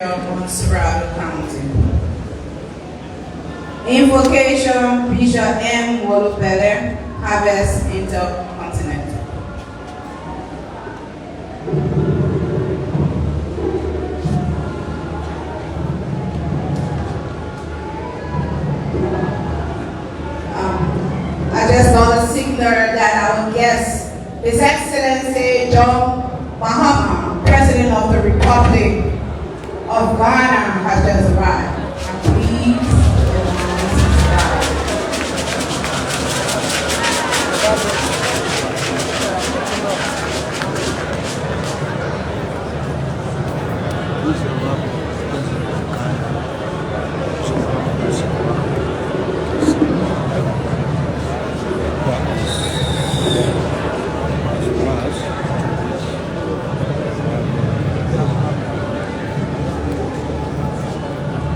Monrovia County. Invocation, Bishop M. Wolopele, Harvest Intercontinental. I just want to signal that our guest, His Excellency John Mahama, President of the Republic of Ghana, has just arrived. And please,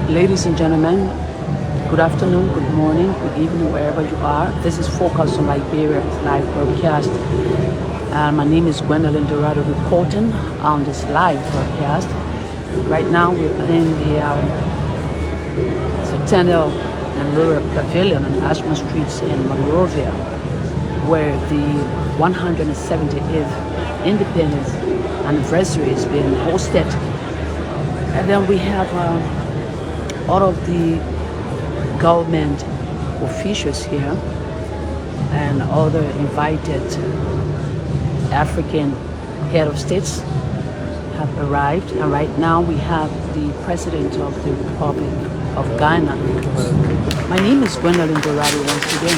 ladies and gentlemen, good afternoon, good morning, good evening, wherever you are. This is Focus on Liberia live broadcast. My name is Gwendolyn Dorado reporting on this live broadcast. Right now we're in the Centennial and Rural Pavilion on Ashman Streets in Monrovia, where the 178th Independence Anniversary is being hosted. And then we have all of the government officials here and other invited African head of states have arrived, and right now we have the President of the Republic of Ghana. My name is Gwendolyn Dorado once again.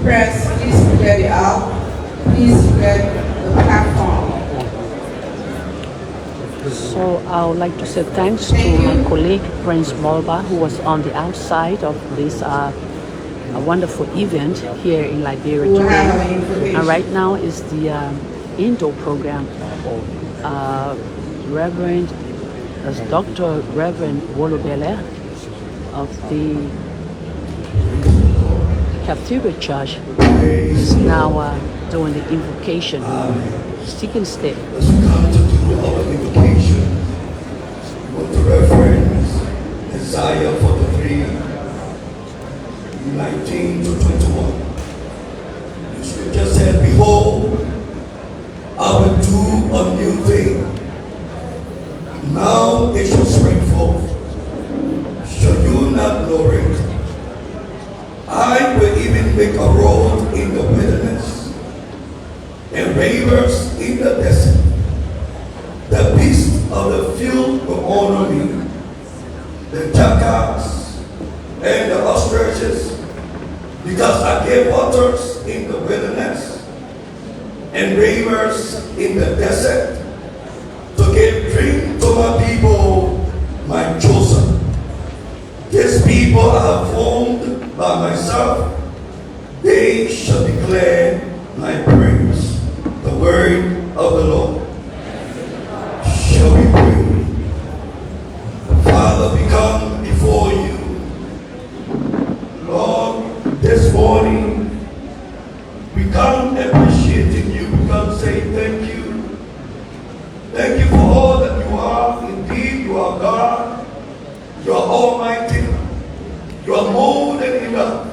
press, please prepare the aisle. Please prepare the platform. So I would like to say thanks to my colleague Prince Molba, who was on the outside of this a wonderful event here in Liberia today. And right now is the indoor program. Dr. Reverend Wolopele of the Cathedral Church is now doing the invocation. Stick and stay. Let's come to do our invocation with the reference Isaiah 43, 19 to 21. The scripture said, "Behold, I will do a new thing. Now it shall spring forth. Shall you not know it? I will even make a road in the wilderness and rivers in the desert. The beasts of the field will honor me, the jackals and the ostriches, because I gave waters in the wilderness and rivers in the desert to give drink to my people, my chosen. These people I have formed by myself, they shall declare my praise." The word of the Lord. Shall we pray? Father, we come before you. Lord, this morning, we come appreciating you. We come saying thank you. Thank you for all that you are. Indeed, you are God. You are almighty. You are more than enough.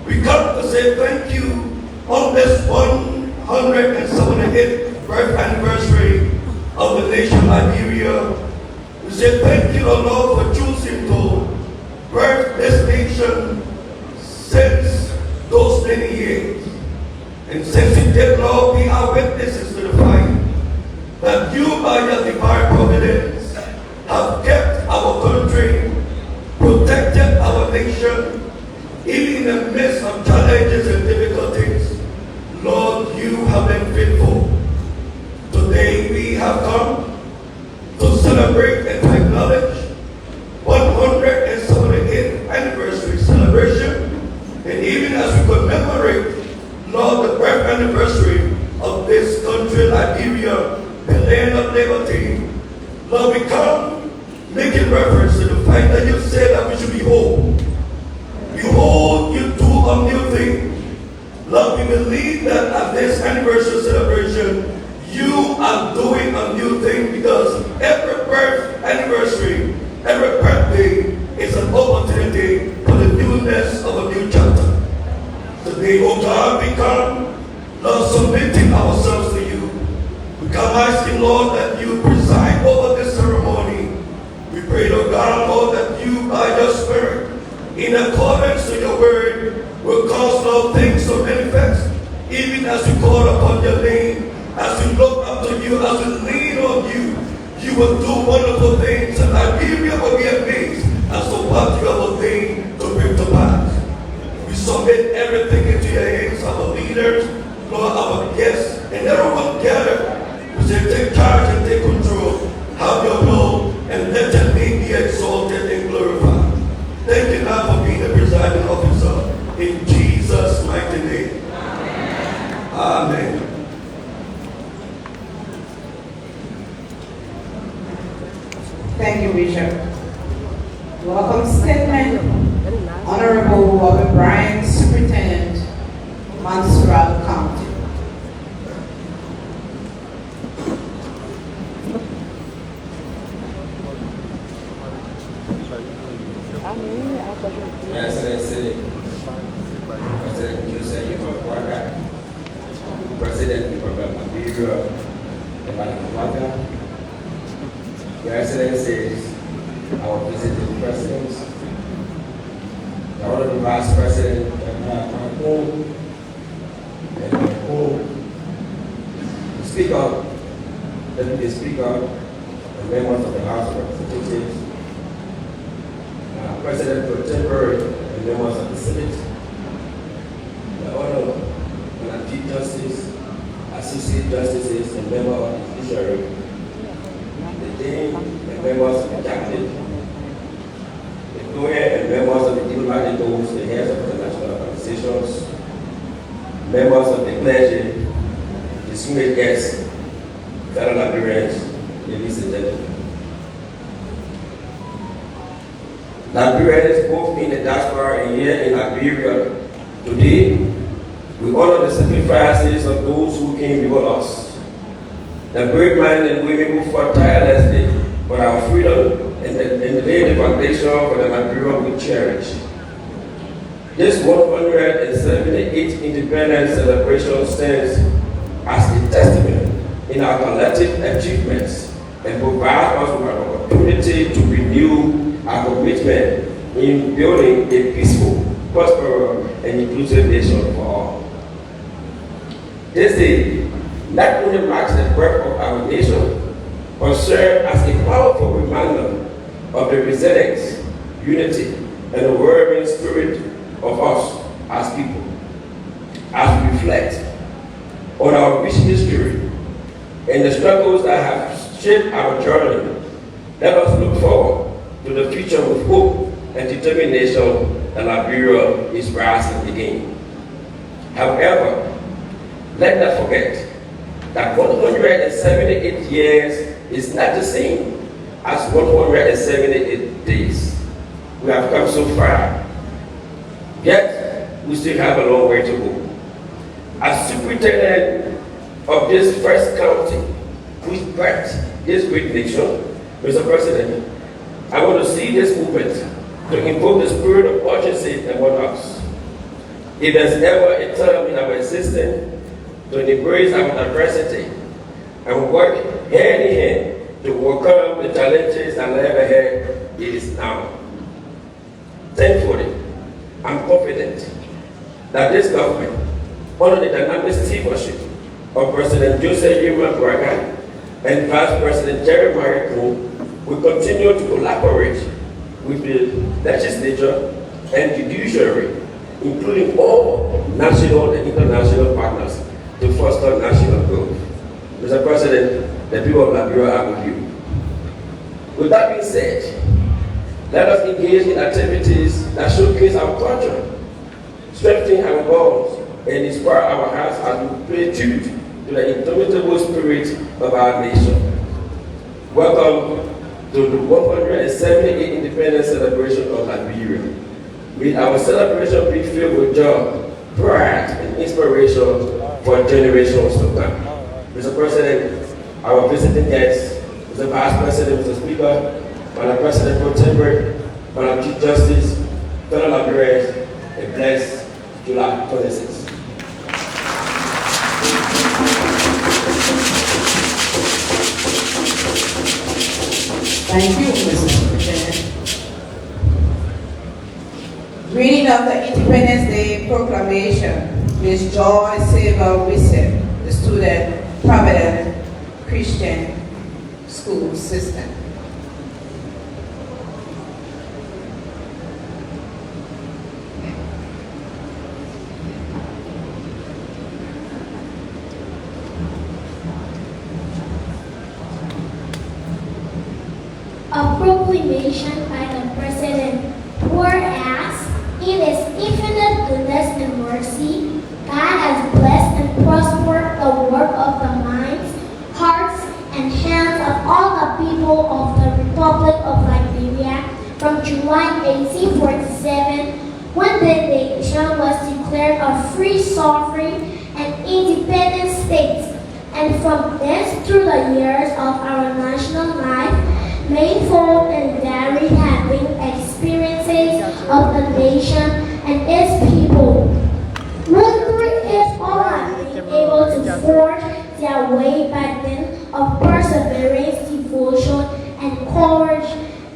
We come to say thank you on this 178th birth anniversary of the nation Liberia. We say thank you, O Lord, for choosing to nation since those many years. And since you did, Lord, we are witnesses to the fact that you, by your divine providence, have kept our country, protected our nation, even in the midst of challenges and difficulties. Lord, you have been faithful. Today we have come to celebrate and to acknowledge 178th anniversary celebration, and even as we commemorate, Lord, the birth anniversary of this country, Liberia, the land of liberty, Lord, we come making reference to the fact that you said that we should behold. Behold, you do a new thing. Lord, we believe that at this anniversary celebration, you are doing a new thing, because every birth anniversary, every birthday is an opportunity for the newness of a new chapter. Today, oh God, we come, Lord, submitting ourselves to you. We come asking, Lord, that you preside over this ceremony. We pray, oh God, Lord, that you, by your Spirit, in accordance to your word, will cause all things to manifest, even as we call upon your name, as we look up to you, as we lean on you. You will do wonderful things, and Liberia will be amazed as to what you have ordained to bring to pass. We submit everything into your hands, our leaders, Lord, our guests, and everyone gathered. We say, take charge and take control. Have your will, and let your name be exalted and glorified. Thank you now for being the presiding officer. In Jesus' mighty name. Amen. Amen. Thank you, Bishop. Welcome statement. Honorable Robert Bryan, Superintendent, Monrovia County. Your Excellency, President Joseph Iwakwaka, President of Liberia, Monrovia, Your Excellencies, our visiting presidents, the Honorable Vice President, and the Speaker, Deputy Speaker, the members of the House of Representatives, President pro tempore and members of the Senate, the Honorable Chief Justice, Associate Justices, and members of the Judiciary, the Dean and members of the Cabinet, the Lawyer and members of the diplomatic corps, the heads of international organizations, members of the clergy, distinguished guests, fellow Liberians, ladies and gentlemen. Liberians, both in the diaspora and here in Liberia, today we honor the sacrifices of those who came before us, the brave men and women who fought tirelessly for our freedom and laid the foundation for the Liberia we cherish. This 178th independence celebration stands as a testament in our collective achievements and provides us with an opportunity to renew our commitment in building a peaceful, prosperous, and inclusive nation for all. This day not only marks the birth of our nation, but serves as a powerful reminder of the resilience, unity, and the working spirit of us as people. As we reflect on our rich history and the struggles that have shaped our journey, let us look forward to the future with hope and determination that Liberia is rising again. However, let's not forget that 178 years is not the same as 178 days. We have come so far, yet we still have a long way to go. As superintendent of this first county, which birthed this great nation, Mr. President, I want to see this movement to invoke the spirit of urgency among us. If there's ever a time in our existence to embrace our diversity and work hand in hand to overcome the challenges that lie ahead, it is now. Thankfully, I'm confident that this government, under the dynamic stewardship of President Joseph Yuma Braga and Vice President Jeremiah Kuhn, will continue to collaborate with the legislature and judiciary, including all national and international partners, to foster national growth. Mr. President, the people of Liberia are with you. With that being said, let us engage in activities that showcase our culture, strengthen our bonds, and inspire our hearts as we pay tribute to the indomitable spirit of our nation. Welcome to the 178th Independence Celebration of Liberia. May our celebration be filled with joy, pride, and inspiration for generations to come. Mr. President, our visiting guests, Mr. Vice President, Mr. Speaker, Madam President Pro Tempore, Madam Chief Justice, fellow Liberians, a blessed July 26th. Thank you, Mr. Superintendent. Reading of the Independence Day Proclamation, Ms. Joy Silver Wilson, the student, Providence Christian School System. A proclamation by the President. Whereas, in His infinite goodness and mercy, God has blessed and prospered the work of the minds, hearts, and hands of all the people of the Republic of Liberia from July 1847, when the nation was declared a free, sovereign, and independent state, and from thence through the years of our national life, manifold and varied have been experiences of the nation and its people. Wondering if all have been able to forge their way back then of perseverance, devotion, and courage,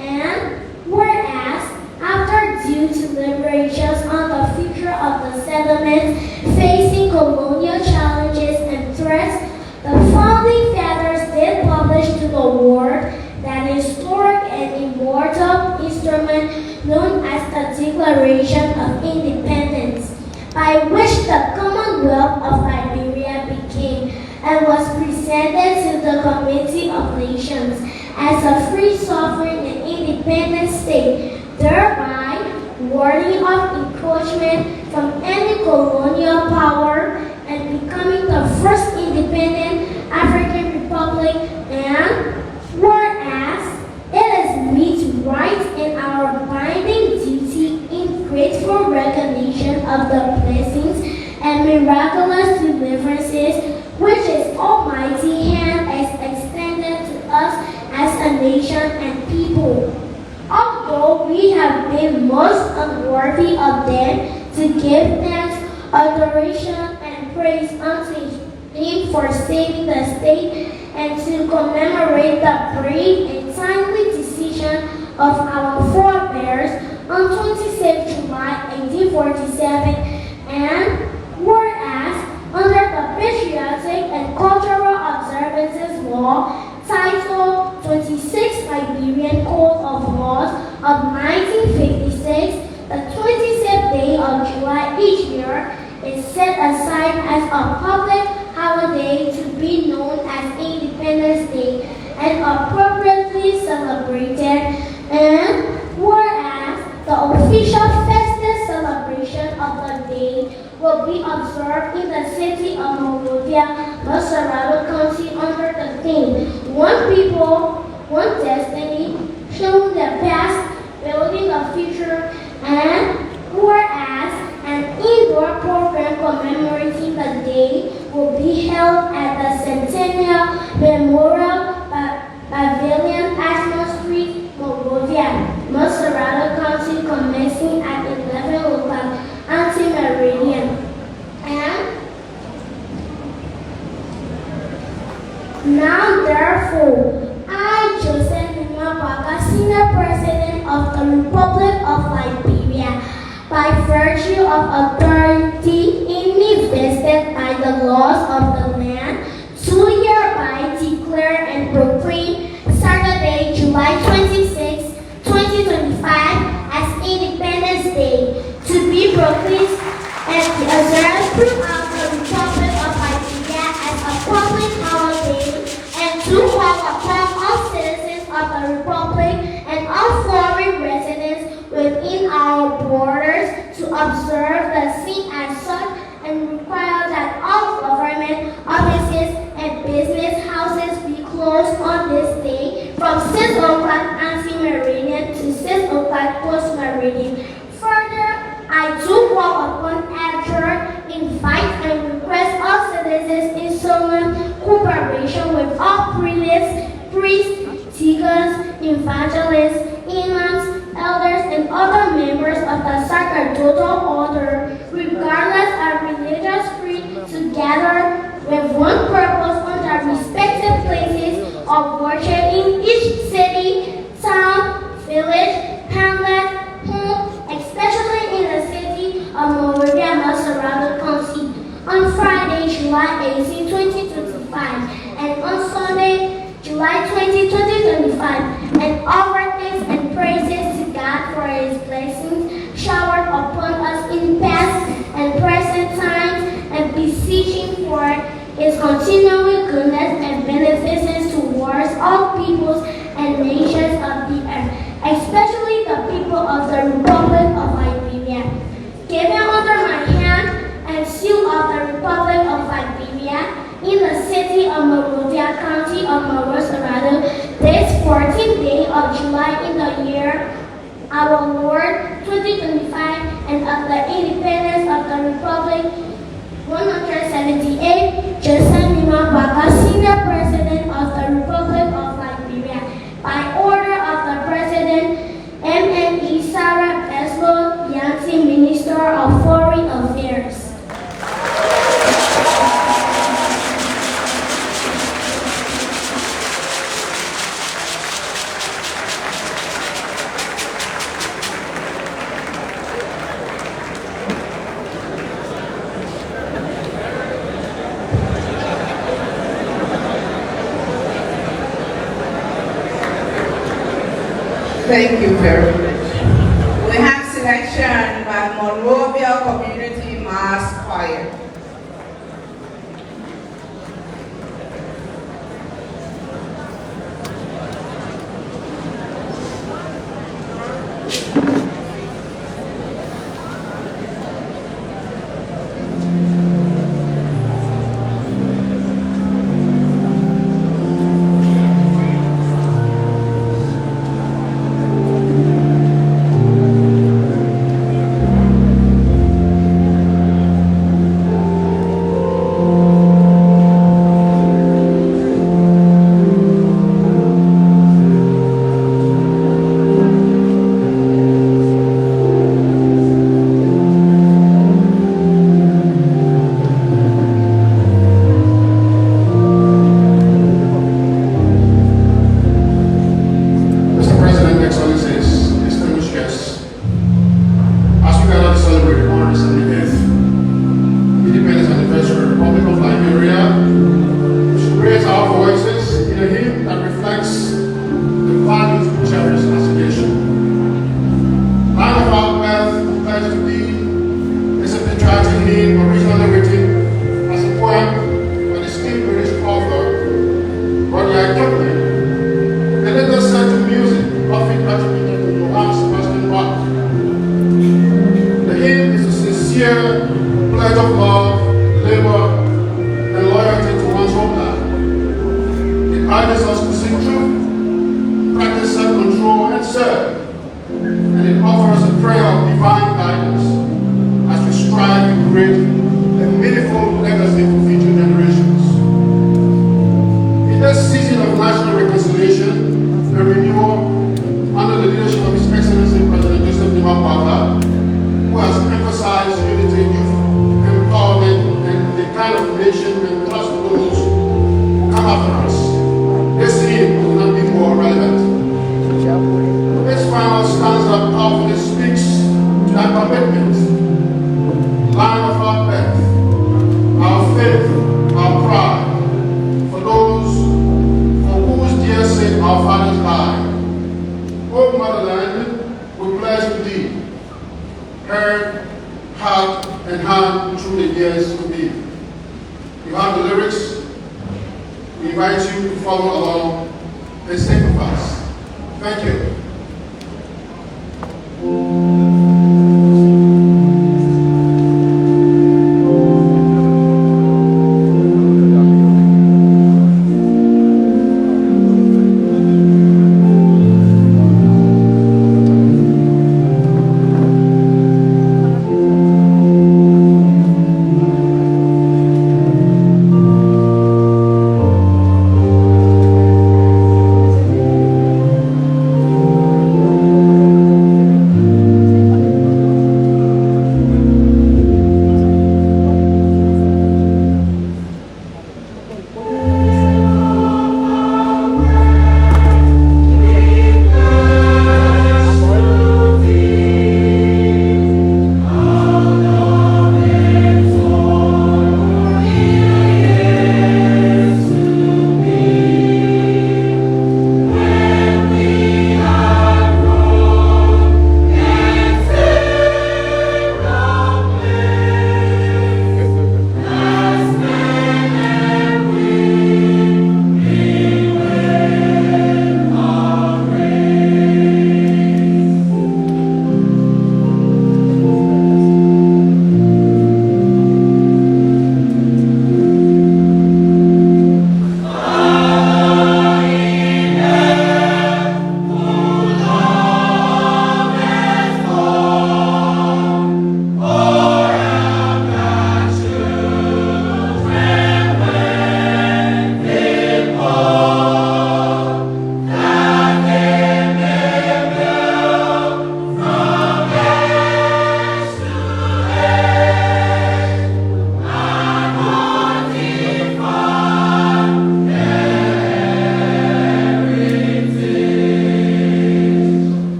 and whereas, after due deliberations on the future of the settlements facing colonial challenges and threats, the founding fathers did publish to the world that historic and immortal instrument known as the Declaration of Independence, by which the Commonwealth of Liberia became and was presented to the Committee of Nations as a free, sovereign, and independent state, thereby warding off encroachment from any colonial power and becoming the first independent African republic. And whereas it is meet right in our binding duty in grateful recognition of the blessings and miraculous deliverances which His almighty hand has extended to us as a nation and people. Although we have been most unworthy of them, to give thanks, adoration, and praise unto Him for saving the state, and to commemorate the brave and timely decision of our forebears on 26 July 1847, and whereas under the Patriotic and Cultural Observances Law, Title 26 Liberian Code of Laws of 1956, the 27th day of July each year is set aside as a public holiday to be known as Independence Day and appropriately celebrated, and whereas the official festive celebration of the day will be observed in the city of Monrovia, Monrovia County under the theme, One People, One Destiny, showing the past, building the future, and whereas an indoor program commemorating the day will be held at the Centennial Memorial Pavilion, Ashmore Street, Monrovia, Monrovia County, commencing at 11 local anti-meridian. And now, therefore, I, Joseph Nima Baka, Senior President of the Republic of virtue of authority in me vested by the laws of the land, do hereby declare and proclaim Saturday, July 26, 2025 as Independence Day, to be proclaimed and observed throughout the Republic of Liberia as a public holiday, and to call upon all citizens of the Republic and all foreign residents within our borders to observe the same as such, and require that all government offices and business houses be closed on this day from 6 o'clock ante-meridian to 6 o'clock post-meridian. Further, I do call upon, adjure, invite, and request all citizens in solemn cooperation with all priests, deacons, evangelists, imams, elders, and other members of the sacerdotal order, regardless of religious creed, to gather with one purpose on their respective places of worship in each city, town, village, hamlet, home, especially in the city of Monrovia, Monrovia County, on Friday, July 18, 2025, and on Sunday, July 20, 2025, and offer thanks and praises to God for His blessings showered upon us in past and present times, and beseeching for His continuing goodness and beneficence towards all peoples and nations of the earth, especially the people of the Republic of Liberia. Given under my hand and seal of the Republic of Liberia in the city of Monrovia, County of Monrovia, this 14th day of July in the year our Lord 2025, and of the independence of the Republic 178, Joseph Nimambaka, Senior President of the Republic of Liberia, by order of the President MNE Sarah Beslo Yancy, Minister of Foreign Affairs. Thank you very much. We have selection by Monrovia Community Mass Choir. This final stanza powerfully speaks to that commitment indeed heard, heart, and hand through the years to be. You have the lyrics. We invite you to follow along and sing with us. Thank you.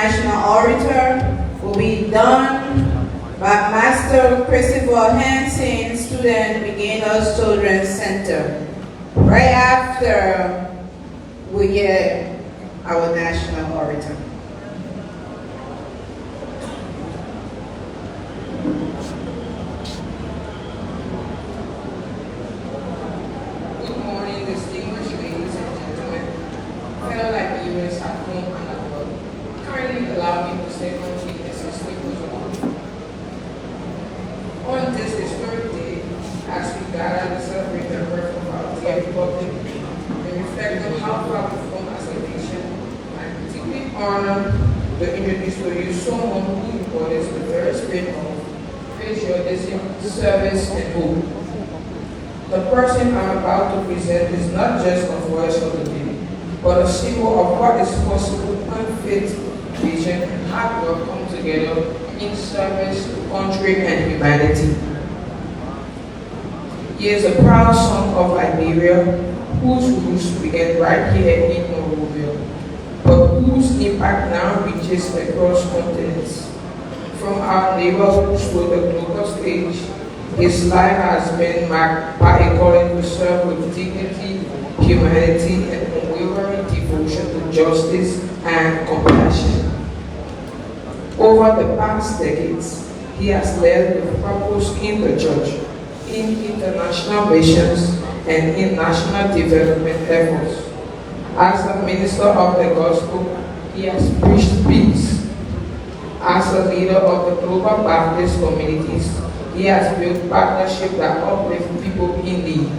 national orator will be done by Master Christopher Hansen, Student Beginners Children's Center. Right after we get our national orator. Good morning, distinguished ladies and gentlemen, fellow Liberians at home and abroad. Kindly allow me to say one thing as a statement on this historic day, as we gather to celebrate the birth of our dear Republic, and reflect on how far we've come as a nation, I particularly honor to introduce to you someone who embodies the very spirit of patriotism, service, and hope. The person I'm about to present is not just a voice of the day, but a symbol of what is possible when faith, vision, and hard work come together in service to country and humanity. He is a proud son of Liberia, whose roots began right here in Monrovia, but whose impact now reaches across continents. From our neighborhoods to the global stage, his life has been marked by a calling to serve with dignity, humanity, and unwavering devotion to justice and compassion. Over the past decades, he has led with purpose in the church, in international missions, and in national development efforts. As a minister of the gospel, he has preached peace. As a leader of the global Baptist communities, he has built partnerships that uplift people in need.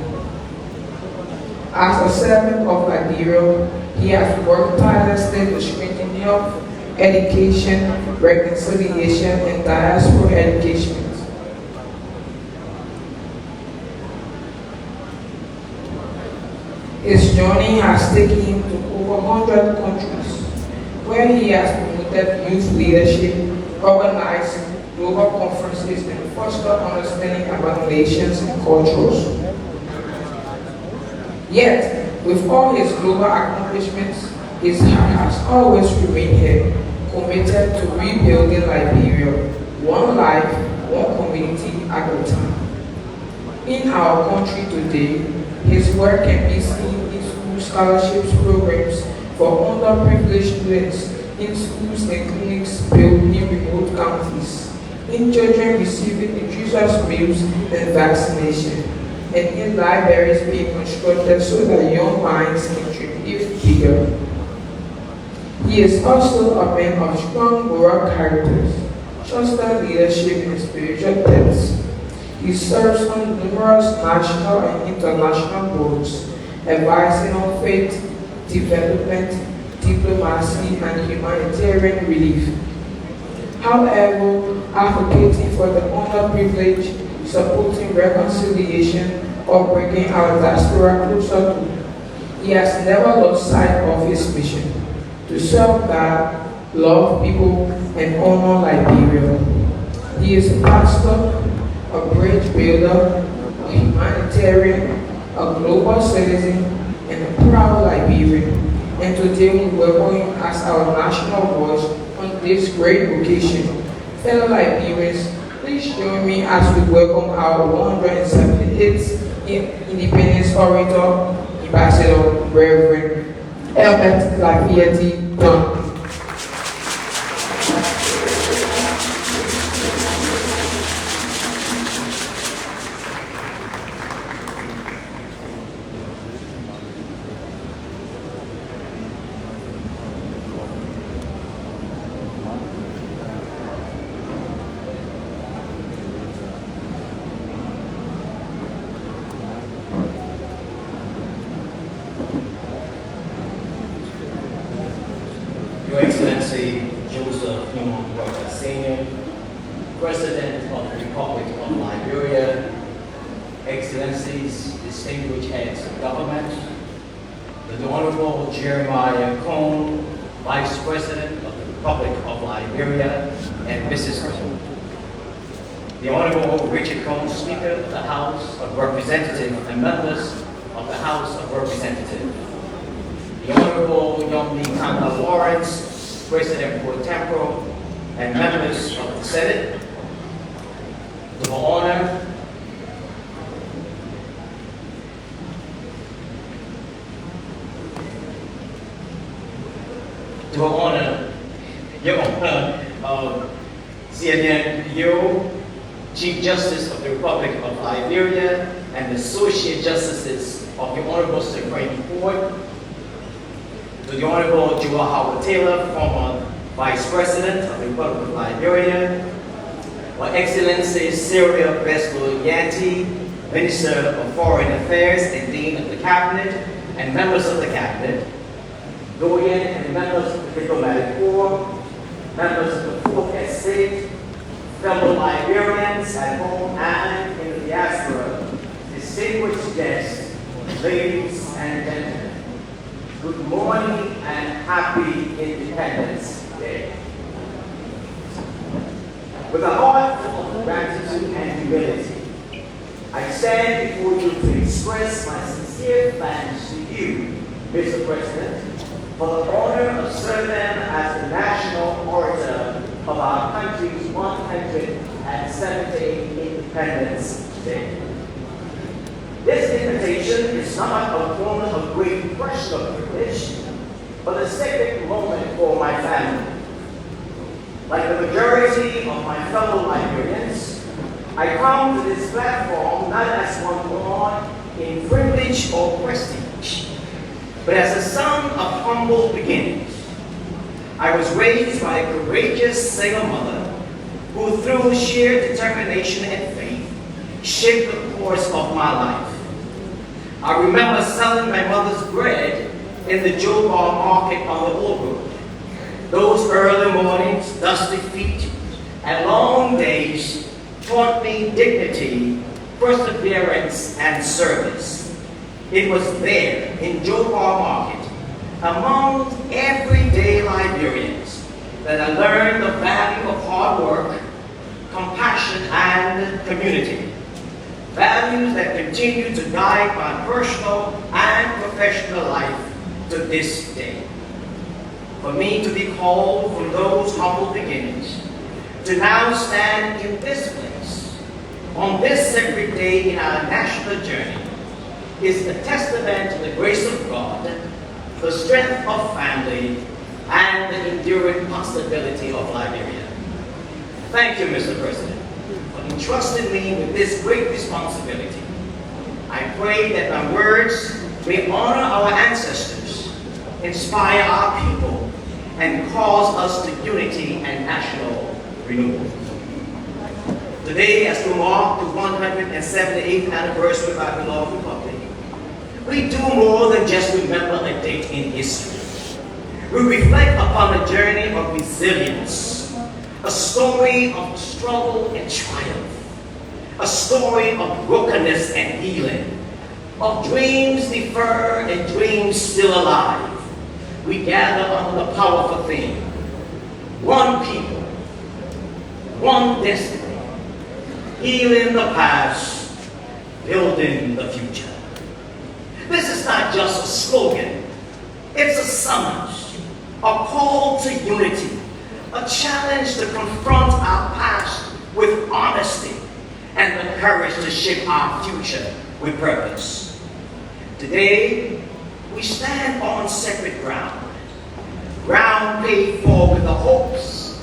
As a servant of Liberia, he has worked tirelessly to strengthen health, education, reconciliation, and diaspora education. His journey has taken him to over 100 countries, where he has promoted youth leadership, organized global conferences, and foster understanding about nations and cultures. Yet, with all his global accomplishments, his heart has always remained here, committed to rebuilding Liberia, one life, one community at a time. In our country today, his work can be seen in school scholarships programs for underprivileged students, in schools and clinics built in remote counties, in children receiving nutritious meals and vaccination, and in libraries being constructed so that young minds can dream even bigger. He is also a man of strong moral characters, trusted leadership, and spiritual depths. He serves on numerous national and international boards, advising on faith, development, diplomacy, and humanitarian relief. However, advocating for the underprivileged, supporting reconciliation, or bringing our diaspora closer to, he has never lost sight of his mission to serve God, love people, and honor Liberia. He is a pastor, a bridge builder, a humanitarian, a global citizen, and a proud Liberian. And today we welcome him as our national voice on this great occasion. Fellow Liberians, please join me as we welcome our 178th Independence Orator, Ambassador Reverend Albert Lafayette Dunn. Your Excellency Joseph Monrovia Sr., President of the Republic of Liberia, Excellencies, distinguished heads of government, the Honorable Jeremiah Cone, Vice President of the Republic of Liberia, and Mrs. Cone, the Honorable Richard Cone, Speaker of the House of Representatives and members of the House of Representatives, the Honorable Yombi Kanda Lawrence, President pro tempore, and members of the Senate. To honor Your Honor, CNN, you, Chief Justice of the Republic of Liberia, and the Associate Justices of the Honorable Supreme Court, to the Honorable Joel Howard Taylor, former Vice President of the Republic of Liberia, Her Excellency Syria Besbo Yanti, Minister of Foreign Affairs and Dean of the Cabinet, and members of the Cabinet, Doyen and members of the Diplomatic Corps, members of the Fourth Estate, fellow Liberians at home and in the diaspora, distinguished guests, ladies and gentlemen, good morning and happy Independence Day. With a heart full of gratitude and humility, I stand before you to express my sincere thanks to you, Mr. President, for the honor of serving as the national orator of our country's 170th Independence Day. This invitation is not a moment of great personal privilege, but a sacred moment for my family. Like the majority of my fellow Liberians, I come to this platform not as one born in privilege or prestige, but as a son of humble beginnings. I was raised by a courageous single mother who, through sheer determination and faith, shaped the course of my life. I remember selling my mother's bread in the Joe Bar market on the old road. Those early mornings, dusty feet, and long days taught me dignity, perseverance, and service. It was there, in Joe Bar Market, among everyday Liberians, that I learned the value of hard work, compassion, and community. Values that continue to guide my personal and professional life to this day. For me to be called from those humble beginnings, to now stand in this place, on this sacred day in our national journey, is a testament to the grace of God, the strength of family, and the enduring possibility of Liberia. Thank you, Mr. President, for entrusting me with this great responsibility. I pray that my words may honor our ancestors, inspire our people, and cause us to unity and national renewal. Today, as we mark the 178th anniversary of our beloved republic, we do more than just remember a date in history. We reflect upon a journey of resilience, a story of struggle and triumph, a story of brokenness and healing, of dreams deferred and dreams still alive. We gather under the powerful theme: one people, one destiny, healing the past, building the future. This is not just a slogan, it's a summons, a call to unity, a challenge to confront our past with honesty, and the courage to shape our future with purpose. Today, we stand on sacred ground, ground paid for with the hopes,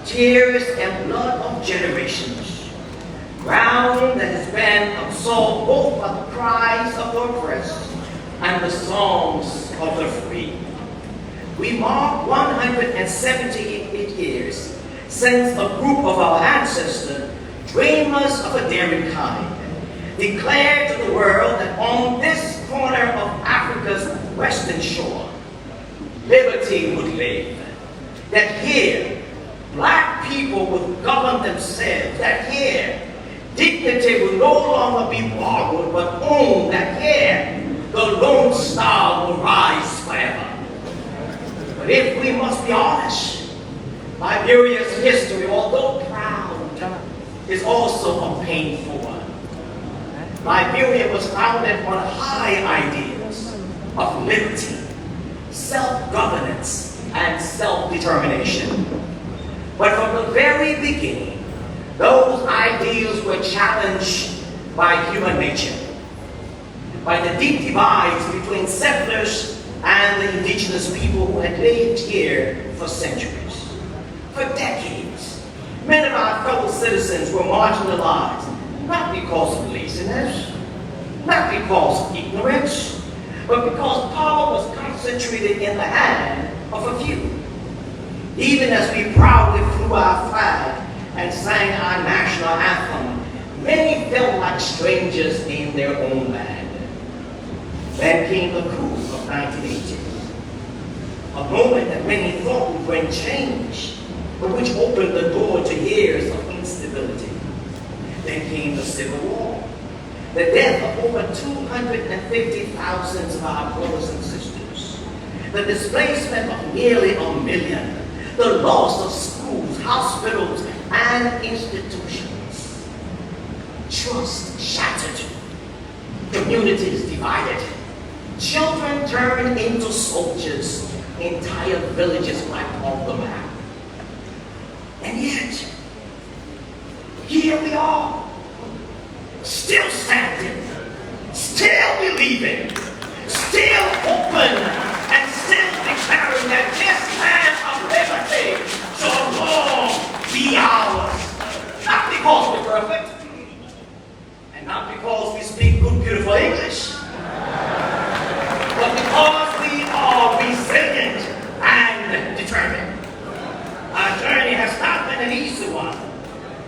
tears, and blood of generations, ground that has been absorbed both by the cries of the oppressed and the songs of the free. We mark 178 years since a group of our ancestors, dreamers of a daring kind, declared to the world that on this corner of Africa's western shore, liberty would live. That here, black people would govern themselves. That here, dignity will no longer be borrowed, but owned. That here, the Lone Star will rise forever. But if we must be honest, Liberia's history, although proud, is also a painful one. Liberia was founded on high ideas of liberty, self-governance, and self-determination. But from the very beginning, those ideals were challenged by human nature, by the deep divides between settlers and the indigenous people who had lived here for centuries. For decades, many of our fellow citizens were marginalized, not because of laziness, not because of ignorance, but because power was concentrated in the hand of a few. Even as we proudly flew our flag and sang our national anthem, many felt like strangers in their own land. Then came the coup of 1980, a moment that many thought would bring change, but which opened the door to years of instability. Then came the Civil War, the death of over 250,000 of our brothers and sisters, the displacement of nearly 1 million, the loss of schools, hospitals, and institutions. Trust shattered, communities divided, children turned into soldiers, entire villages wiped off the map. And yet, here we are, still standing, still believing, still open, and still declaring that this land of liberty shall long be ours. Not because we're perfect, and not because we speak good, beautiful English, but because we are resilient and determined. Our journey has not been an easy one.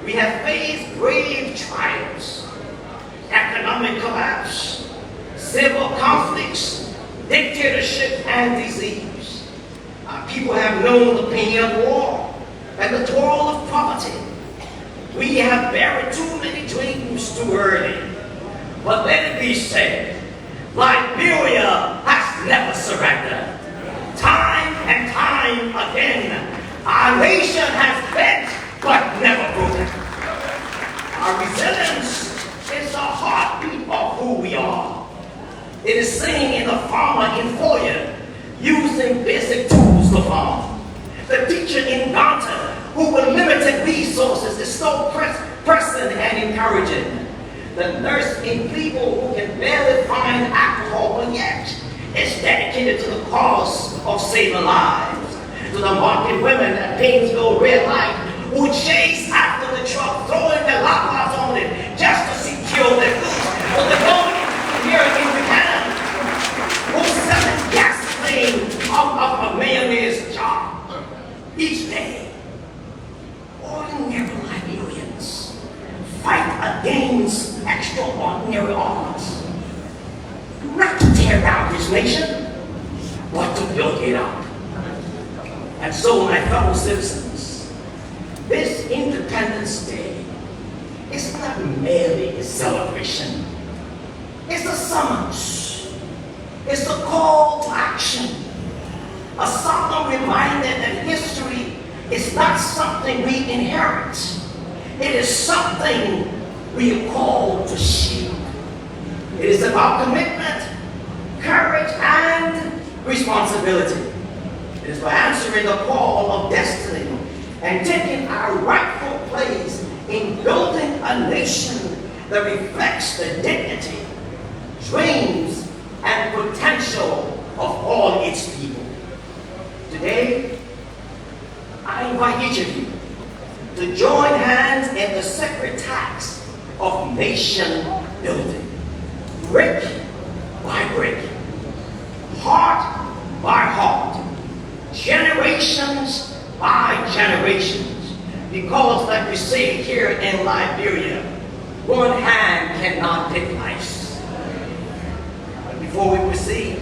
We have faced grave trials, economic collapse, civil conflicts, dictatorship, and disease. Our people have known the pain of war and the toil of poverty. We have buried too many dreams too early. But let it be said, Liberia has never surrendered. Time and time again, our nation has bent but never broken. Our resilience is the heartbeat of who we are. It is seen in the farmer in Foyer using basic tools to farm. The teacher in Ghana who with limited resources is so present and encouraging. The nurse in people who can barely find alcohol, but yet is dedicated to the cause of saving lives. To the market women at Painesville Red Light who chase after the truck, throwing their lockouts on it just to secure their goods. But the going here in Buchanan who's selling gasoline off of a mayonnaise jar each day. Ordinary Liberians fight against extraordinary odds. Not to tear down this nation, but to build it up. And so, my fellow citizens, this Independence Day is not merely a celebration. It's a summons. It's a call to action. A solemn reminder that history is not something we inherit. It is something we are called to shape. It is about commitment, courage, and responsibility. It is by answering the call of destiny and taking our rightful place in building a nation that reflects the dignity, dreams, and potential of all its people. Today, I invite each of you to join hands in the sacred task of nation building, brick by brick, heart by heart, generations by generations, because like we say here in Liberia, one hand cannot pick ice. But before we proceed,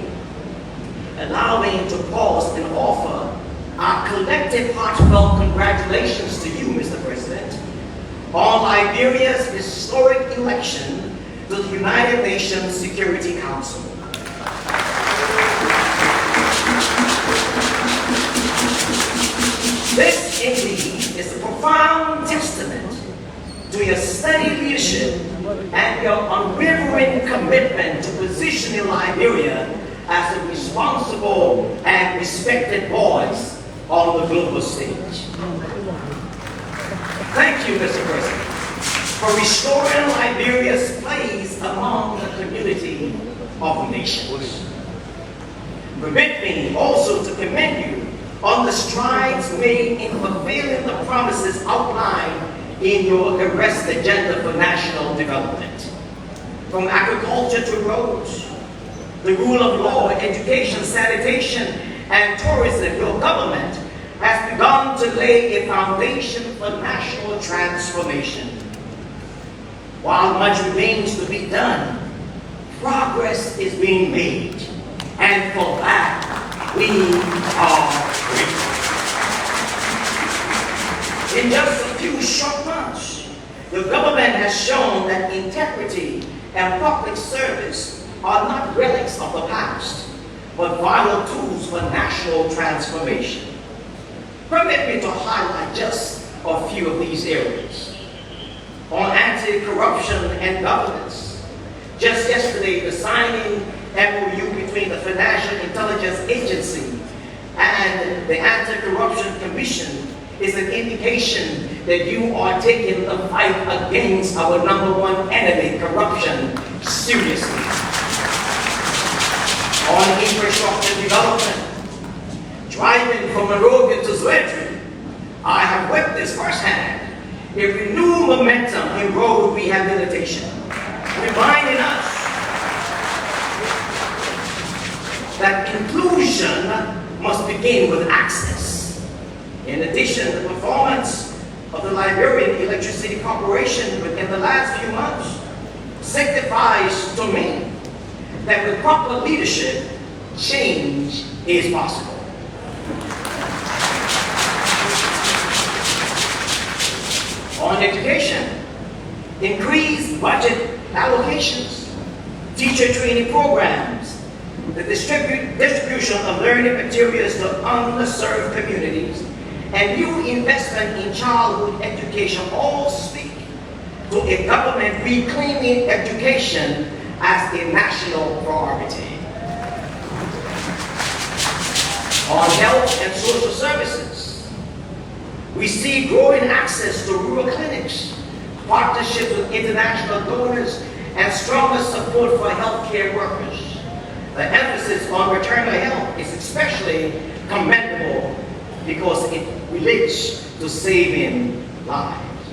allow me to pause and offer our collective heartfelt congratulations to you, Mr. President, on Liberia's historic election to the United Nations Security Council. This, indeed, is a profound testament to your steady leadership and your unwavering commitment to positioning Liberia as a responsible and respected voice on the global stage. Thank you, Mr. President, for restoring Liberia's place among the community of nations. Permit me also to commend you on the strides made in fulfilling the promises outlined in your arrest agenda for national development. From agriculture to roads, the rule of law, education, sanitation, and tourism, your government has begun to lay a foundation for national transformation. While much remains to be done, progress is being made, and for that, we are grateful. In just a few short months, the government has shown that integrity and public service are not relics of the past, but vital tools for national transformation. Permit me to highlight just a few of these areas. On anti-corruption and governance, just yesterday, the signing MOU between the Financial Intelligence Agency and the Anti-Corruption Commission is an indication that you are taking the fight against our #1 enemy, corruption, seriously. On infrastructure development, driving from Monrovia to Liberia, I have witnessed firsthand a renewed momentum in road rehabilitation, reminding us that inclusion must begin with access. In addition, the performance of the Liberian Electricity Corporation within the last few months signifies to me that with proper leadership, change is possible. On education, increased budget allocations, teacher training programs, the distribution of learning materials to underserved communities, and new investment in childhood education all speak to a government reclaiming education as a national priority. On health and social services, we see growing access to rural clinics, partnerships with international donors, and stronger support for healthcare workers. The emphasis on maternal health is especially commendable because it relates to saving lives.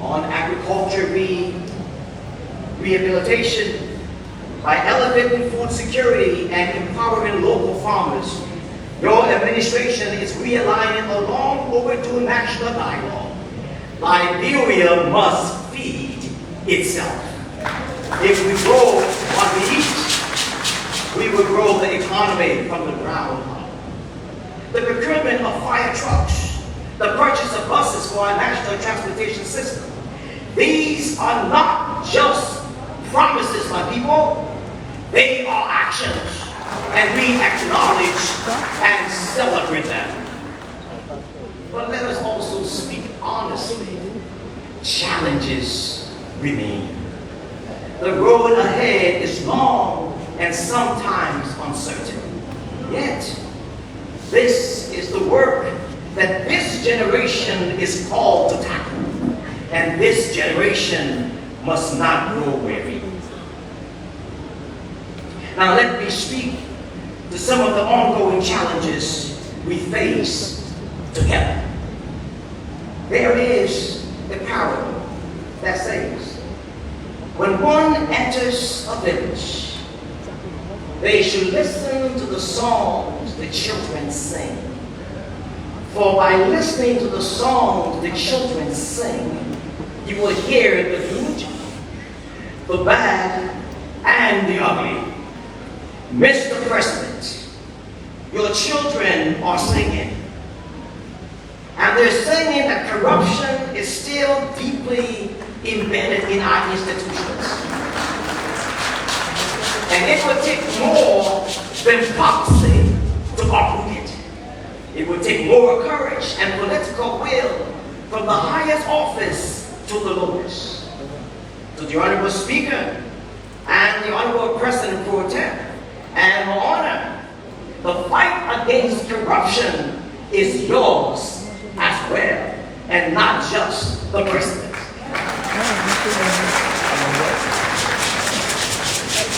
On agriculture rehabilitation, by elevating food security and empowering local farmers, your administration is realigning a long overdue national dialogue. Liberia must feed itself. If we grow what we eat, we will grow the economy from the ground up. The procurement of fire trucks, the purchase of buses for our national transportation system, these are not just promises, my people, they are actions. And we acknowledge and celebrate them. But let us also speak honestly. Challenges remain. The road ahead is long and sometimes uncertain. Yet, this is the work that this generation is called to tackle. And this generation must not grow weary. Now let me speak to some of the ongoing challenges we face together. There is a parable that says, when one enters a village, they should listen to the songs the children sing. For by listening to the songs the children sing, you will hear the good, the bad, and the ugly. Mr. President, your children are singing. And they're singing that corruption is still deeply embedded in our institutions. And it would take more than policy to uproot it. It would take more courage and political will from the highest office to the lowest. To the Honorable Speaker and the Honorable President Pro Tem, and honor. The fight against corruption is yours as well, and not just the president.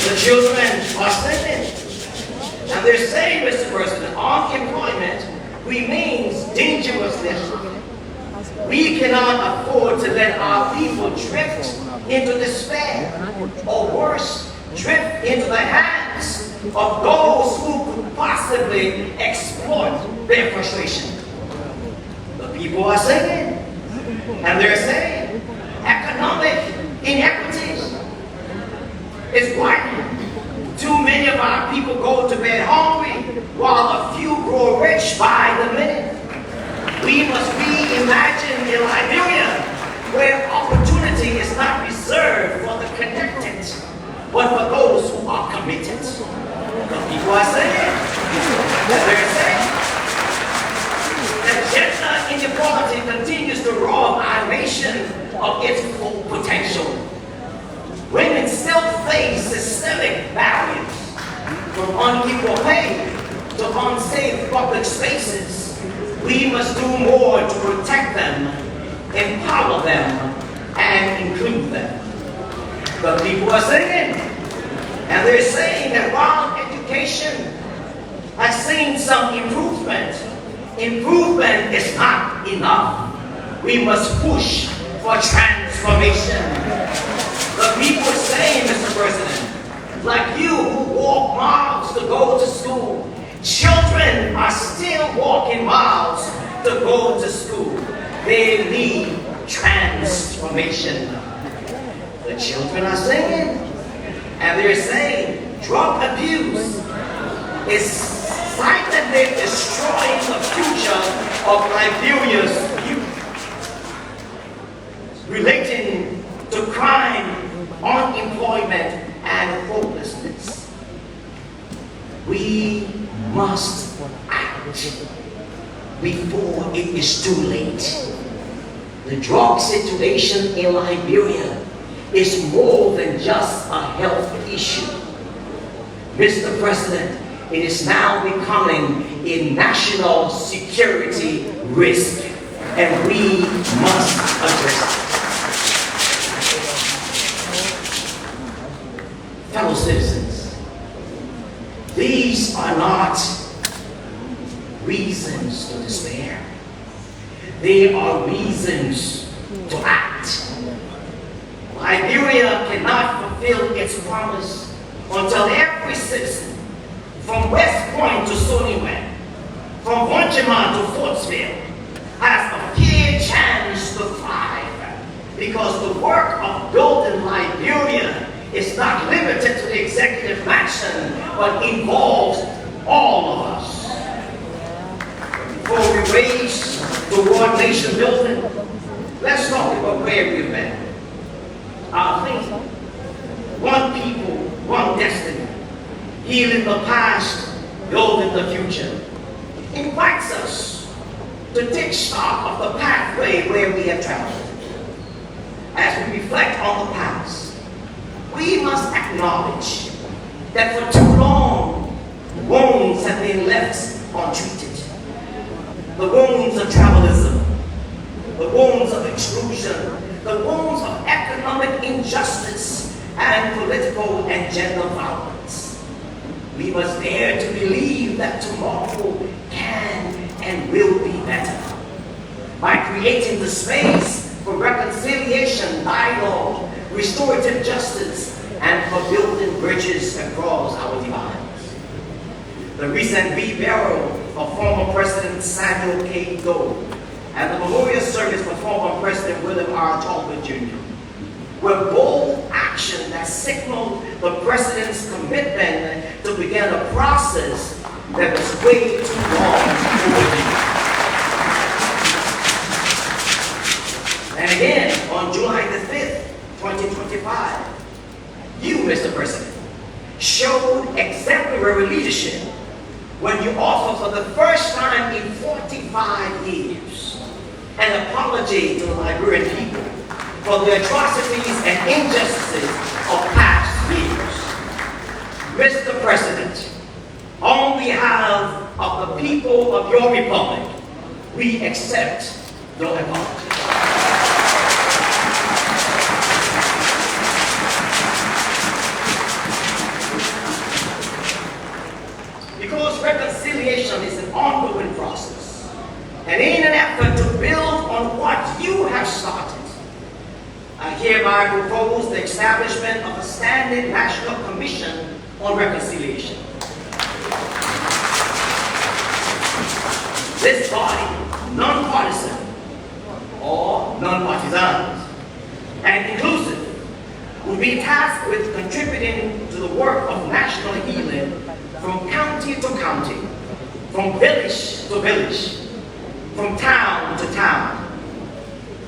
The children are singing, and they're saying, Mr. President, unemployment remains dangerously high. We cannot afford to let our people drift into despair, or worse, drift into the hands of those who could possibly exploit their frustration. The people are singing, and they're saying economic inequities is widening. Too many of our people go to bed hungry, while a few grow rich by the minute. We must reimagine in Liberia, where opportunity is not reserved for the connected, but for those who are committed. The people are saying, that they're saying, that gender inequality continues to rob our nation of its full potential. Women still face systemic barriers, from unequal pay to unsafe public spaces. We must do more to protect them, empower them, and include them. The people are singing, and they're saying that while education has seen some improvement, improvement is not enough. We must push for transformation. The people are saying, Mr. President, like you who walk miles to go to school, children are still walking miles to go to school. They need transformation. The children are singing, and they're saying drug abuse is silently destroying the future of Liberia's youth. Relating to crime, unemployment, and hopelessness. We must act before it is too late. The drug situation in Liberia is more than just a health issue. Mr. President, it is now becoming a national security risk, and we must address it. Fellow citizens, these are not reasons to despair. They are reasons to act. Liberia cannot fulfill its promise until every citizen, from West Point to Soniwe, from Bonchima to Fortsville, has a fair chance to thrive, because the work of building Liberia is not limited to the executive mansion, but involves all of us. Before we race toward nation building, let's talk about where we've been. Our theme, one people, one destiny, healing the past, building the future, invites us to take stock of the pathway where we have traveled. As we reflect on the past, we must acknowledge that for too long, wounds have been left untreated. The wounds of tribalism, the wounds of exclusion, the wounds of economic injustice, and political and gender violence. We must dare to believe that tomorrow can and will be better by creating the space for reconciliation, dialogue, restorative justice, and for building bridges across our divides. The recent reburial of former President Samuel K. Doe and the memorial service for former President William R. Talbot Jr. were bold action that signaled the President's commitment to begin a process that was way too long overdue. And again, on July the 5th, 2025, you, Mr. President, showed exemplary leadership when you offered for the first time in 45 years an apology to the Liberian people for the atrocities and injustices of past years. Mr. President, behalf of the people of your republic, we accept your apology. Because reconciliation is an ongoing process, and in an effort to build on what you have started, I hereby propose the establishment of a standing National Commission on Reconciliation. This body, non-partisan or non-partisan and inclusive, will be tasked with contributing to the work of national healing from county to county, from village to village, from town to town,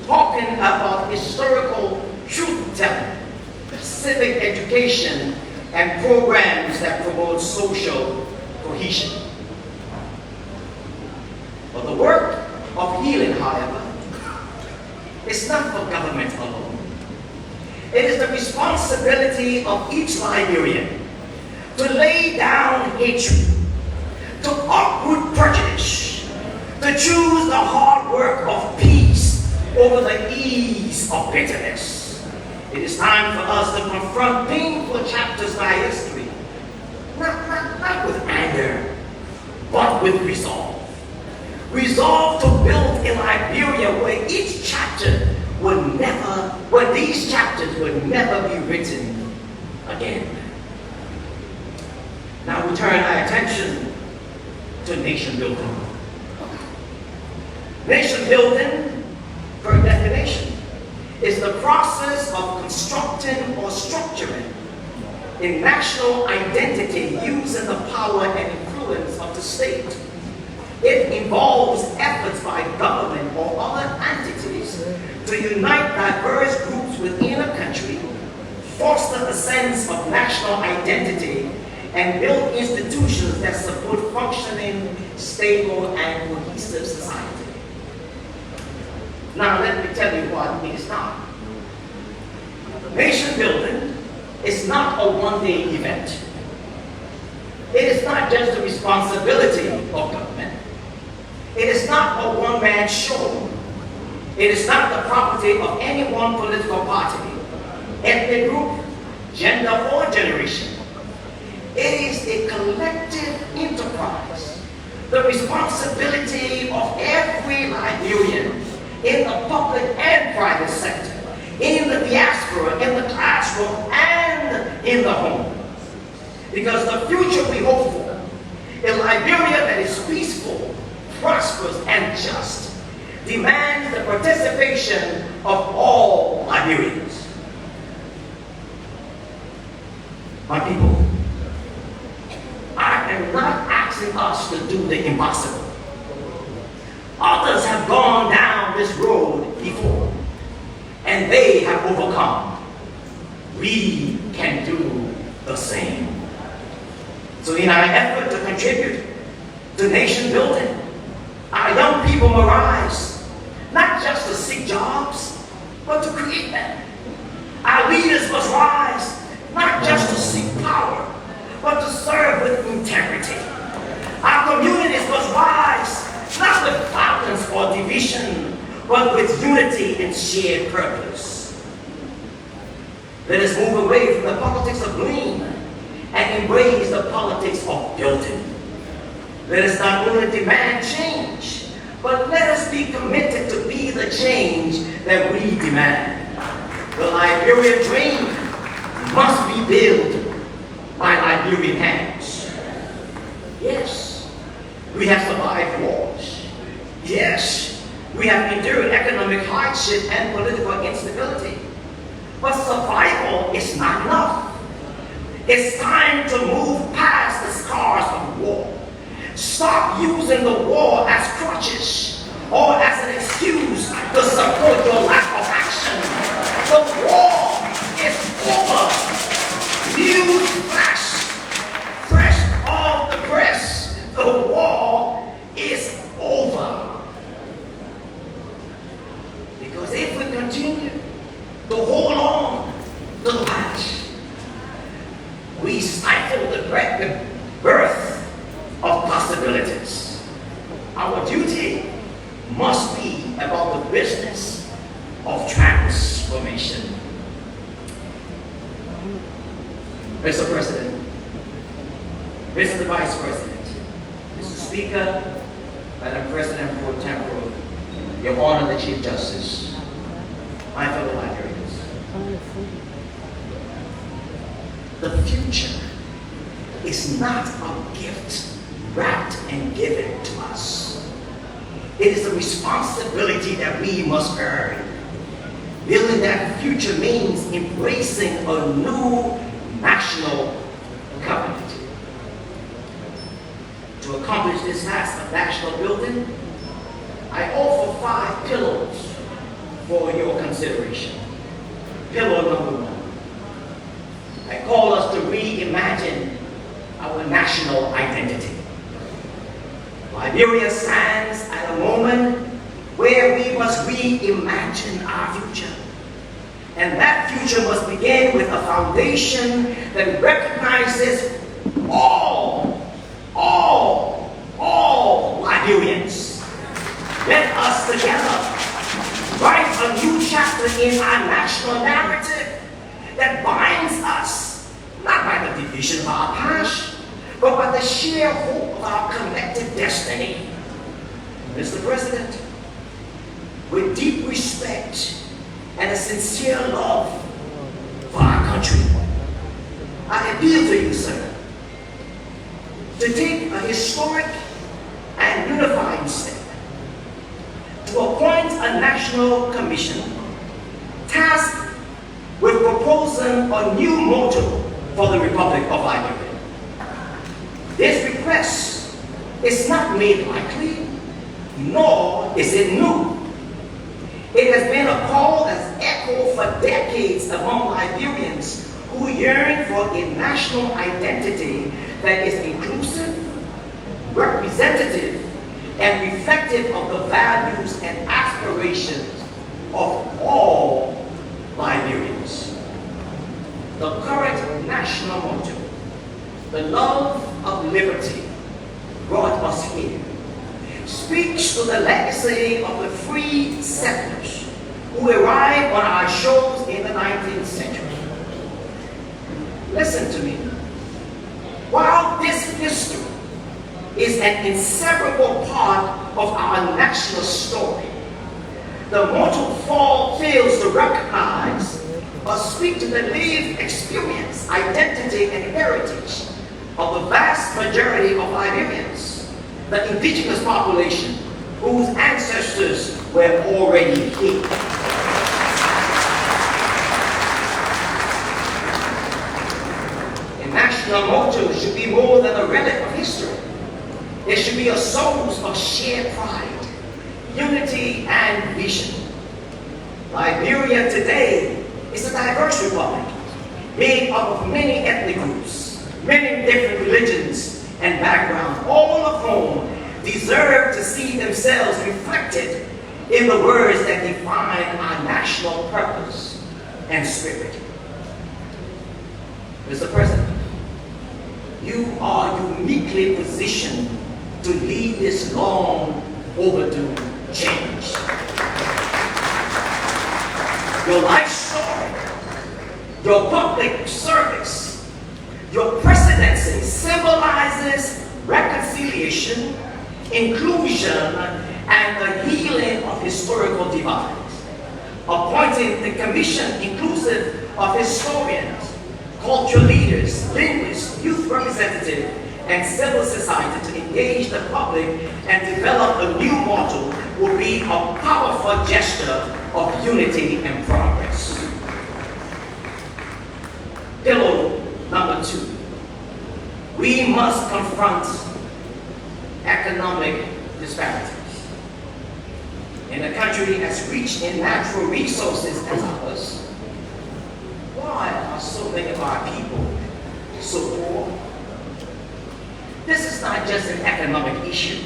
talking about historical truth-telling, civic education, and programs that promote social cohesion. But the work of healing, however, is not for government alone. It is the responsibility of each Liberian to lay down hatred, to uproot prejudice, to choose the hard work of peace over the ease of bitterness. It is time for us to confront painful chapters by history, not with anger, but with resolve. Resolve to build a Liberia where these chapters would never be written again. Now we turn our attention to nation building. Nation building, per definition, is the process of constructing or structuring a national identity using the power and influence of the state. It involves efforts by government or other entities to unite diverse groups within a country, foster a sense of national identity, and build institutions that support functioning, stable, and cohesive society. Now let me tell you what it is not. Nation building is not a one-day event. It is not just the responsibility of government. It is not a one-man show. It is not the property of any one political party, ethnic group, gender, or generation. It is a collective enterprise. The responsibility of every Liberian in the public and private sector, in the diaspora, in the classroom, and in the home. Because the future we hope for, a Liberia that is peaceful, prosperous, and just, demands the participation of all Liberians. My people, I am not asking us to do the impossible. Others have gone down this road before, and they have overcome. We can do the same. So in our effort to contribute to nation building, our young people will rise, not just to seek jobs, but to create them. Our leaders must rise, not just to seek power, but to serve with integrity. Our communities must rise, not with violence or division, but with unity and shared purpose. Let us move away from the politics of blame and embrace the politics of building. Let us not only demand change, but let us be committed to be the change that we demand. The Liberian dream must be built by Liberian hands. Yes, we have survived wars. Yes, we have endured economic hardship and political instability. But survival is not enough. It's time to move past the scars of war. Stop using the war as crutches or as an excuse to support your lack of action. The war is over. News flash, fresh off the press. The war is over. Because if we continue to hold on to the past, we stifle the birth of business of transformation. Mr. President, Mr. Vice President, Mr. Speaker, Madam President Pro Tempore, Your Honor the Chief Justice, my fellow Liberians. The future is not a gift wrapped and given to us. It is a responsibility that we must earn. Building that future means embracing a new national covenant. To accomplish this task of national building, I offer 5 pillars for your consideration. Pillar number 1. I call us to reimagine our national identity. Liberia stands at a moment where we must reimagine our future. And that future must begin with a foundation that recognizes all Liberians. Let us together write a new chapter in our national narrative that binds us, not by the division of our past, but by the sheer hope of our collective destiny. Mr. President, with deep respect and a sincere love for our country, I appeal to you, sir, to take a historic and unifying step to appoint a national commission tasked with proposing a new motto for the Republic of Liberia. This request is not made likely, nor is it new. It has been a call that's echoed for decades among Liberians who yearn for a national identity that is inclusive, representative, and reflective of the values and aspirations of all Liberians. The current national motto, the love of liberty, brought us here, speaks to the legacy of the free settlers who arrived on our shores in the 19th century. Listen to me. While this history is an inseparable part of our national story, the motto fails to recognize or speak to the lived experience, identity, and heritage of the vast majority of Liberians, the indigenous population whose ancestors were already here. A national motto should be more than a relic of history. It should be a source of shared pride, unity, and vision. Liberia today is a diverse republic, made up of many ethnic groups, many different religions and backgrounds, all of whom deserve to see themselves reflected in the words that define our national purpose and spirit. Mr. President, you are uniquely positioned to lead this long overdue change. Your life story, your public service, your presidency symbolizes reconciliation, inclusion, and the healing of historical divides. Appointing the commission inclusive of historians, cultural leaders, linguists, youth representatives, and civil society to engage the public and develop a new model will be a powerful gesture of unity and progress. Pillar number 2. We must confront economic disparities. In a country as rich in natural resources as ours, why are so many of our people so poor? This is not just an economic issue,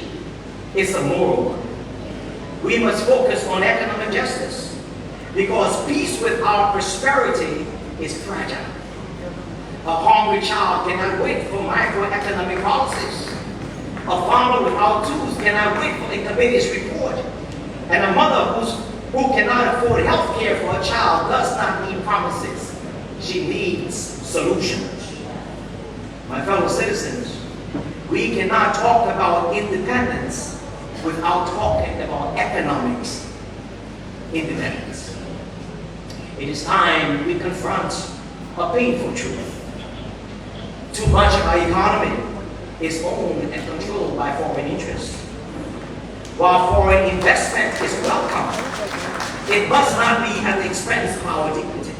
it's a moral one. We must focus on economic justice because peace without prosperity is fragile. A hungry child cannot wait for microeconomic policies. A farmer without tools cannot wait for a committee's report. And a mother who a child does not need promises. She needs solutions. My fellow citizens, we cannot talk about independence without talking about economics independence. It is time we confront a painful truth. Too much of our economy is owned and controlled by foreign interests. While foreign investment is welcome, it must not be at the expense of our dignity.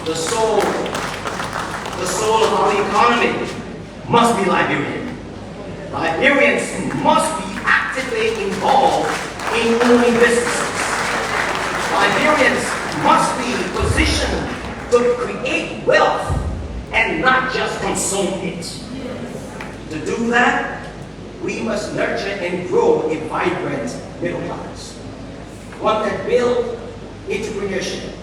The soul of our economy must be Liberian. Liberians must be actively involved in owning businesses. Liberians must be positioned to create wealth and not just consume it. To do that, we must nurture and grow a vibrant middle class. One that builds entrepreneurship,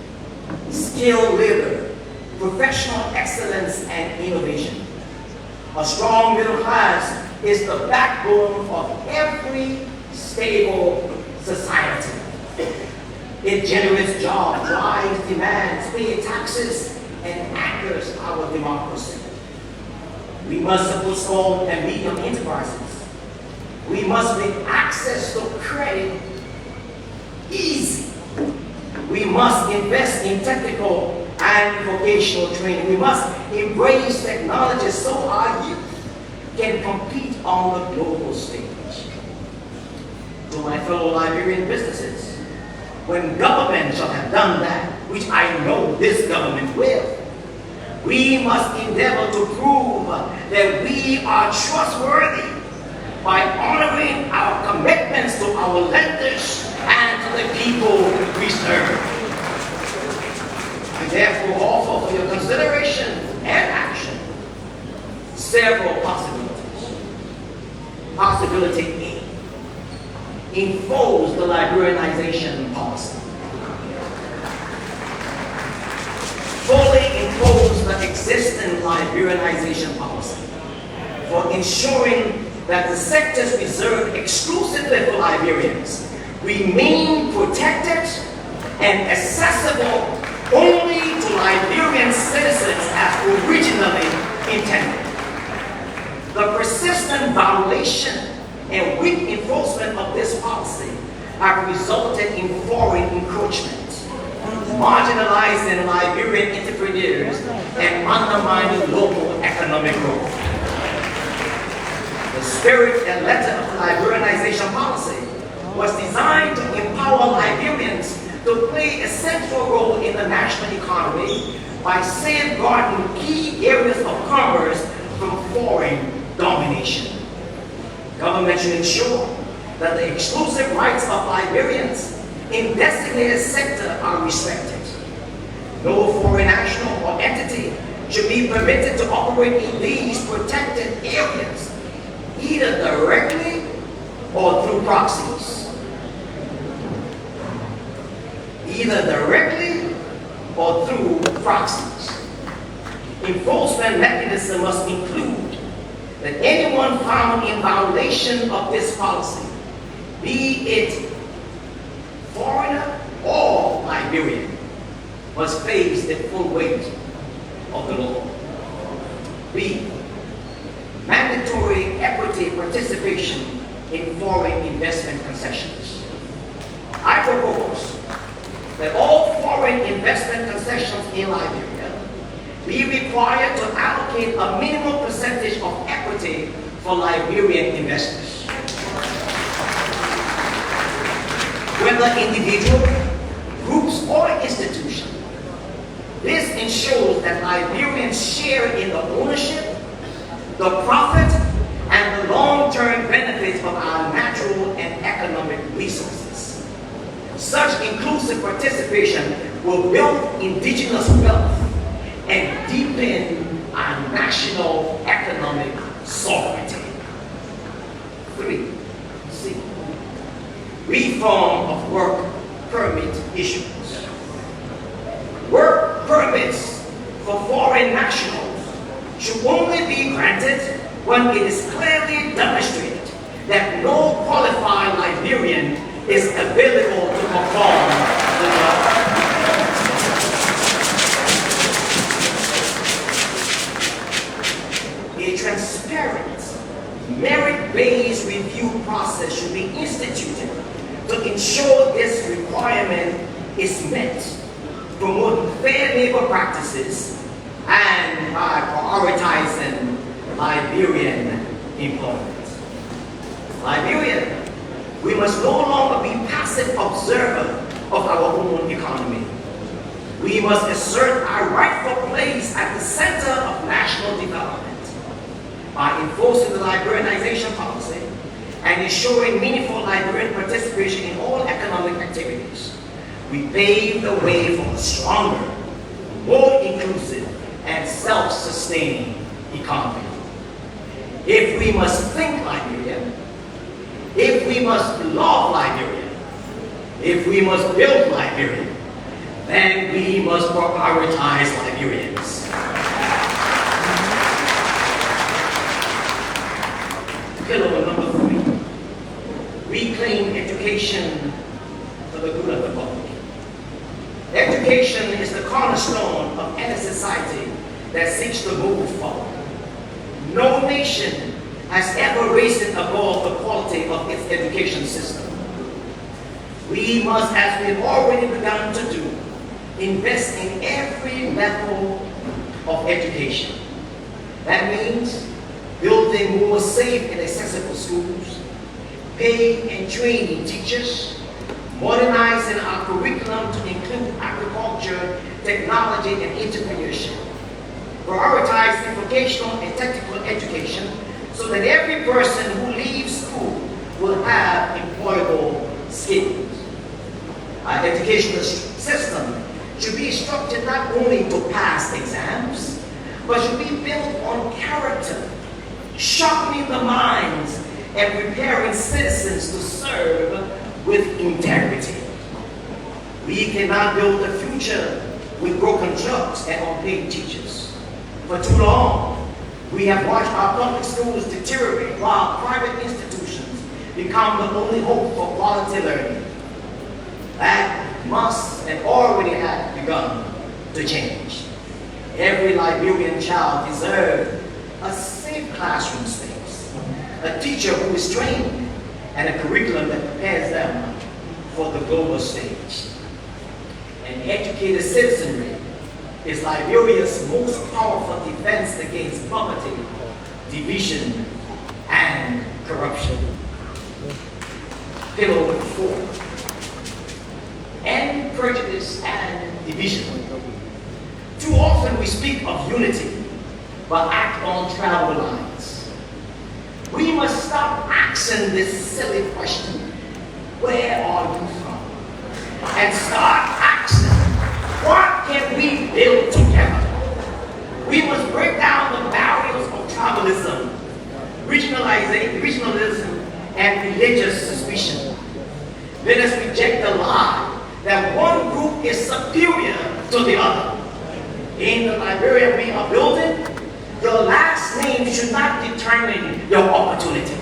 skilled labor, professional excellence, and innovation. A strong middle class is the backbone of every stable society. It generates jobs, drives demands, pays taxes, and anchors our democracy. We must support small and medium enterprises. We must make access to credit easy. We must invest in technical and vocational training. We must embrace technology so our youth can compete on the global stage. To my fellow Liberian businesses, when government shall have done that, which I know this government will, we must endeavor to prove that we are trustworthy by honoring our commitments to our lenders and to the people we serve. I therefore offer for your consideration and action several possibilities. Possibility A, enforce the Liberianization policy. Fully impose the existing Liberianization policy for ensuring that the sectors reserved exclusively for Liberians remain protected and accessible only to Liberian citizens as originally intended. The persistent violation and weak enforcement of this policy have resulted in foreign encroachment, marginalizing Liberian entrepreneurs and undermining local economic growth. The spirit and letter of the Liberianization policy was designed to empower Liberians to play a central role in the national economy by safeguarding key areas of commerce from foreign domination. Government should ensure that the exclusive rights of Liberians in designated sector are respected. No foreign national or entity should be permitted to operate in these protected areas, either directly or through proxies. Either directly or through proxies. Enforcement mechanism must include that anyone found in violation of this policy, be it foreigner or Liberian, must face the full weight of the law. B, mandatory equity participation in foreign investment concessions. I propose that all foreign investment concessions in Liberia be required to allocate a minimum percentage of equity for Liberian investors. Whether individual, groups, or institution, this ensures that Liberians share in the ownership, the profit, and the long-term benefits of our natural and economic resources. Such inclusive participation will build indigenous wealth and deepen our national economic sovereignty. 3, C, reform of work permit issuance. Work permits for foreign nationals should only be granted when it is clearly demonstrated that no qualified Liberian is available to perform the job. is met promoting fair labor practices and by prioritizing Liberian employment. Liberia, we must no longer be passive observer of our own economy. We must assert our rightful place at the center of national development by enforcing the Liberianization policy and ensuring meaningful Liberian participation in all economic activities. We pave the way for a stronger, more inclusive, and self-sustaining economy. If we must think Liberia, if we must love Liberia, if we must build Liberia, then we must prioritize Liberians. Pillar number 3, reclaim education for the good of the public. Education is the cornerstone of any society that seeks to move forward. No nation has ever risen above the quality of its education system. We must, as we've already begun to do, invest in every level of education. That means building more safe and accessible schools, paying and training teachers, modernizing our curriculum to include agriculture, technology, and entrepreneurship, prioritizing vocational and technical education so that every person who leaves school will have employable skills. Our educational system should be structured not only to pass exams, but should be built on character, sharpening the minds and preparing citizens to serve with integrity. We cannot build a future with broken jobs and unpaid teachers. For too long, we have watched our public schools deteriorate while private institutions become the only hope for quality learning. That must and already has begun to change. Every Liberian child deserves a safe classroom space, a teacher who is trained, and a curriculum that prepares them for the global stage. An educated citizenry is Liberia's most powerful defense against poverty, division, and corruption. Pillar 4. End prejudice and division. Too often we speak of unity, but act on travel lines. We must stop asking this silly question, where are you from? And start asking, what can we build together? We must break down the barriers of tribalism, regionalism, and religious suspicion. Let us reject the lie that one group is superior to the other. In the Liberia we are building, your last name should not determine your opportunity.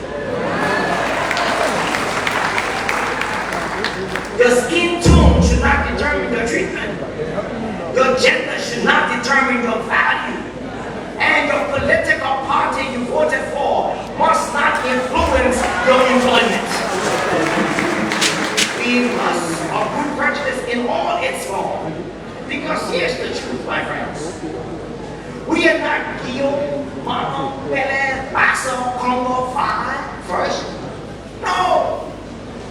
Your skin tone should not determine your treatment. Your gender should not determine your value. And your political party you voted for must not influence your employment. We must uproot prejudice in all its forms. Because here's the truth, my friends. We are not Guillaume, Mano, Pele, Basso, Congo, Fai first. No.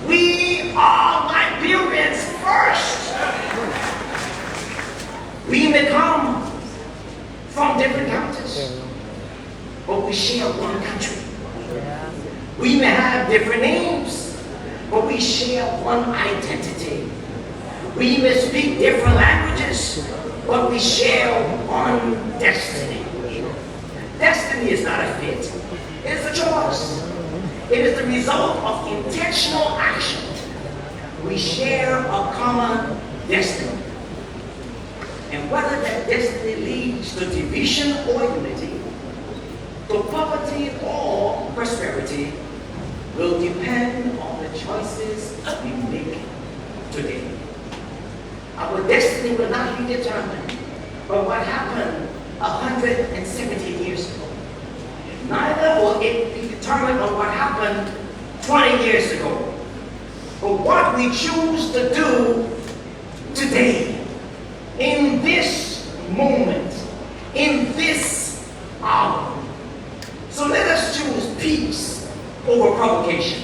We are Liberians first. We may come from different countries, but we share one country. We may have different names, but we share one identity. We may speak different languages, but we share one destiny. Destiny is not a fit. It is a choice. It is the result of intentional action. We share a common destiny. And whether that destiny leads to division or unity, to poverty or prosperity, will depend on the choices we make today. Our destiny will not be determined by what happened 170 years ago. Neither will it be determined on what happened 20 years ago. But what we choose to do day, in this moment, in this hour. So let us choose peace over provocation.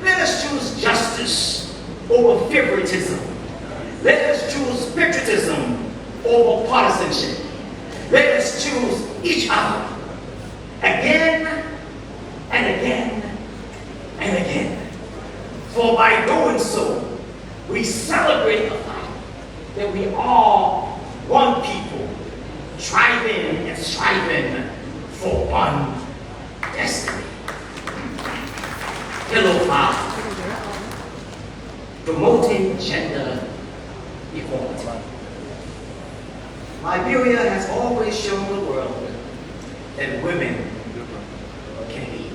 Let us choose justice over favoritism. Let us choose patriotism over partisanship. Let us choose each other again and again and again. For by doing so, we celebrate the fact that we are one people, striving and striving for one destiny. Hello, promoting gender equality. Liberia has always shown the world that women can lead.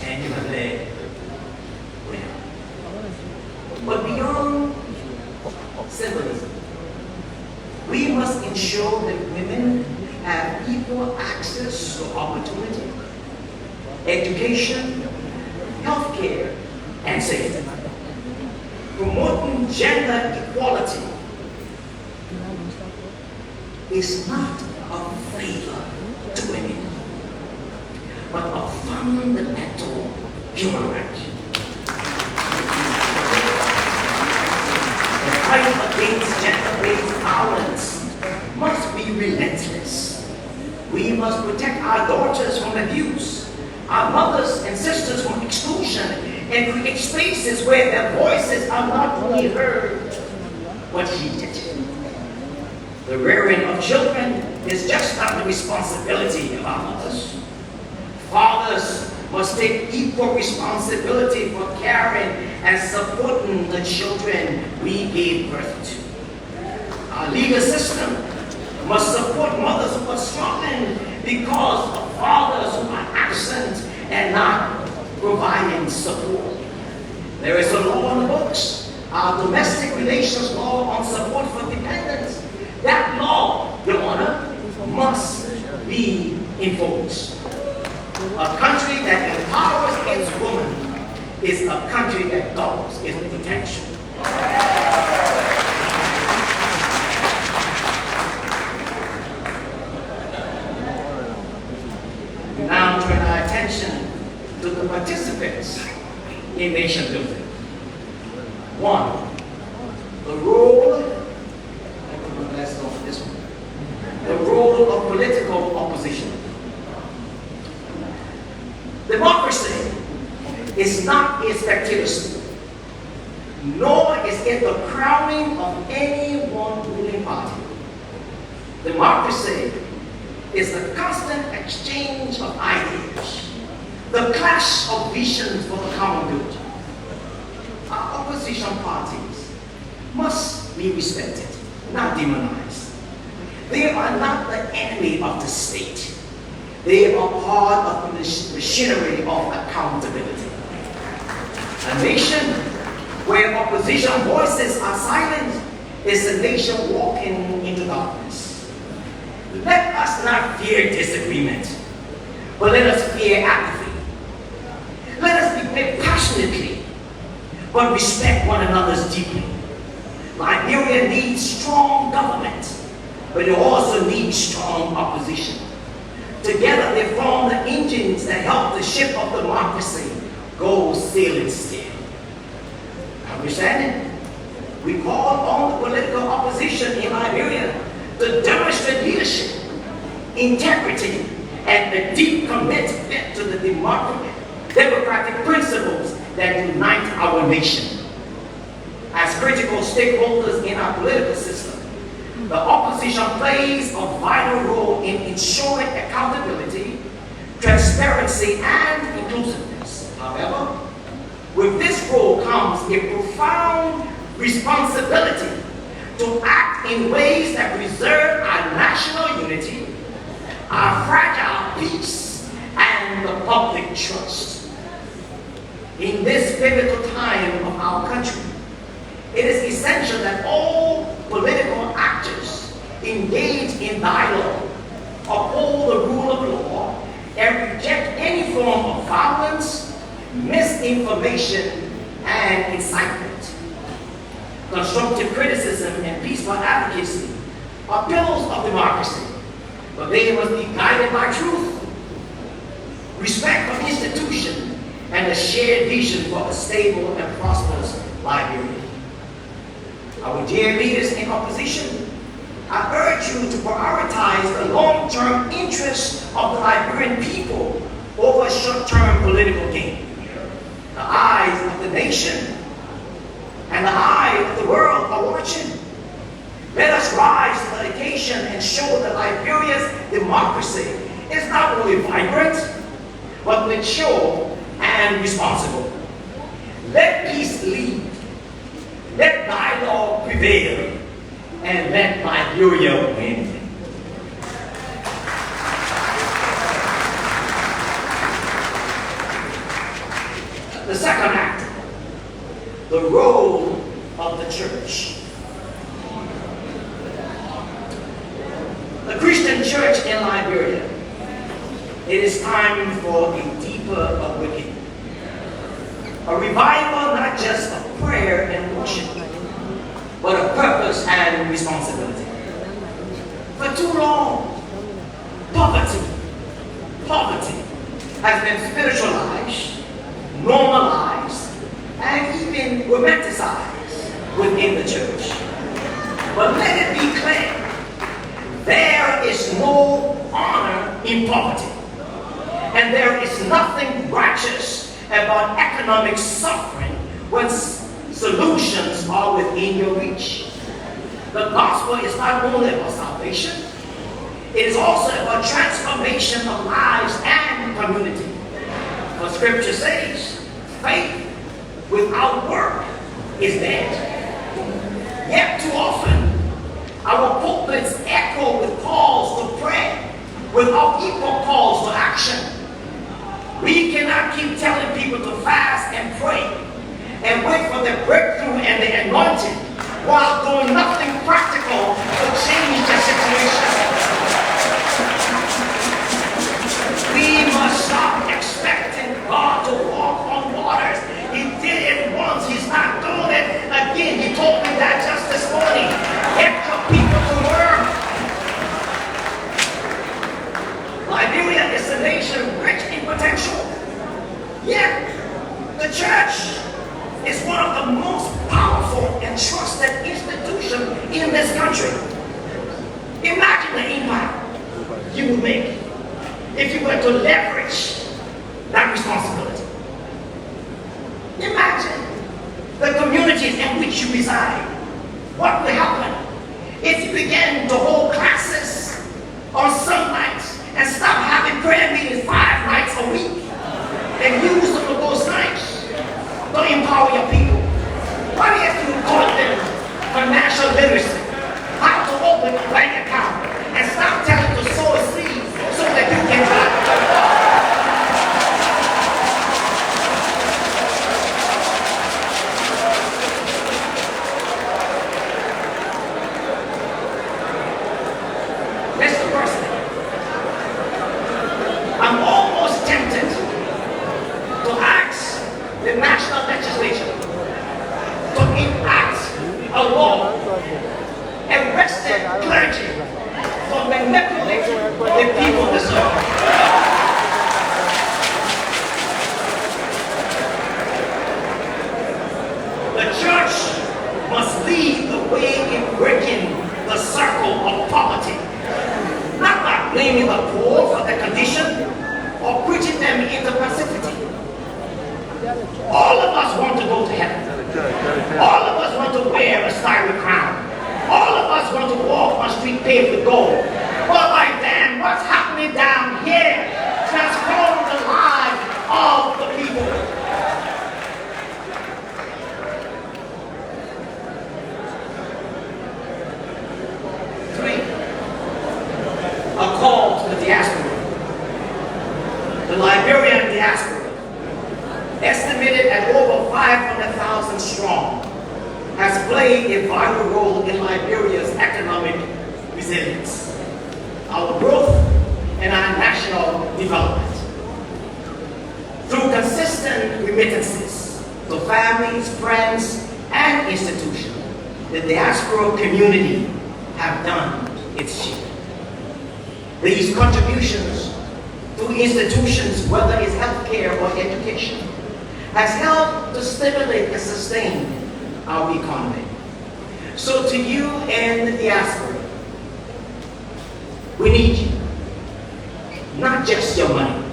And you have led well. But beyond symbolism, we must ensure that women have equal access to opportunity, education, healthcare, and safety. Promoting gender equality is not a favor to women, but a fundamental human right. The fight against gender-based violence must be relentless. We must protect our daughters from abuse, our mothers and sisters from exclusion, and create spaces where their voices are not only heard, but heeded. The rearing of children is just not the responsibility of our mothers. Fathers must take equal responsibility for caring and supporting the children we gave birth to. Our legal system must support mothers who are struggling because of fathers who are absent and not providing support. There is a law on the books, our domestic relations law on support for dependents. That law, Your Honor, must be enforced. A country that empowers its woman is a country that doubles its potential. We now turn our attention to the participants in nation building. One, the role of political opposition. Democracy is not a spectatorship, nor is it the crowning of any one ruling party. Democracy is the constant exchange of ideas, the clash of visions for the common good. Our opposition parties must be respected, not demonized. They are not the enemy of the state. They are part of the machinery of accountability. A nation where opposition voices are silent is a nation walking into darkness. Let us not fear disagreement, but let us fear apathy. Let us debate passionately, but respect one another's deeply. Liberia needs strong government, but it also needs strong opposition. Together they form the engines that help the ship of democracy go sailing still. Understanding? We call on the political opposition in Liberia to demonstrate leadership, integrity, and a deep commitment to the democratic principles that unite our nation. As critical stakeholders in our political system, the opposition plays a vital role in ensuring accountability, transparency, and inclusiveness. However, with this role comes a profound responsibility to act in ways that preserve our national unity, our fragile peace, and the public trust. In this pivotal time of our country, it is essential that all political actors engage in dialogue, uphold the rule of law, and reject any form of violence, misinformation, and incitement. constructive criticism, and peaceful advocacy are pillars of democracy, but they must be guided by truth, respect for institution, and a shared vision for a stable and prosperous Liberia. Our dear leaders in opposition, I urge you to prioritize the long-term interests of the Liberian people over short-term political gain. The eyes of the nation and the eye of the world are watching. Let us rise to the occasion and show that Liberia's democracy is not only vibrant, but mature and responsible. Let peace lead, let dialogue prevail, and let Liberia win. The second act, the role of the church. The Christian church in Liberia, it is time for a deeper awakening. A revival not just of prayer and worship, but of purpose and responsibility. For too long, poverty has been spiritualized, normalized, and even romanticized within the church. But let it be clear, there is no honor in poverty, and there is nothing righteous about economic suffering when solutions are within your reach. The gospel is not only about salvation, it is also about transformation of lives and community. For scripture says, faith without work is dead. Yet too often, our pulpits echo with calls to prayer without equal calls to action. We cannot keep telling people to fast and pray and wait for the breakthrough and the anointing while doing nothing practical to change the situation. We must stop expecting God to walk on waters. He did it once, he's not doing it again. He told me that just this morning. Get your people to work. Liberia is a nation rich in potential. Yet, the church is one of the most powerful and trusted institutions in this country. Imagine the impact you would make if you were to leverage that responsibility. Imagine the communities in which you reside. What would happen if you began to hold classes on some nights and stop having prayer meetings 5 nights a week and use some of those nights to empower your people? What if you taught them financial literacy, how to open a bank account, and stop telling them to sow a seed so that you can buy? Mr. President, I'm almost tempted to ask the national legislature to enact a law arresting clergy for manipulating the people of this earth. The church must lead the way in breaking the circle of poverty, not by blaming the poor for their condition or preaching them into passivity. All of us want to go to heaven. All of us want to wear a starry crown. All of us want to walk on street paved with gold. But by then, what's happening down here transforms the lives of the people. Three, a call to the diaspora. The Liberian diaspora, estimated at over 500,000 strong, has played a vital role in Liberia's economic resilience, our growth, and our national development. Through consistent remittances to families, friends, and institutions, the diaspora community have done its share. These contributions to institutions, whether it's healthcare or education, has helped to stimulate and sustain our economy. So to you and the diaspora, we need you. Not just your money,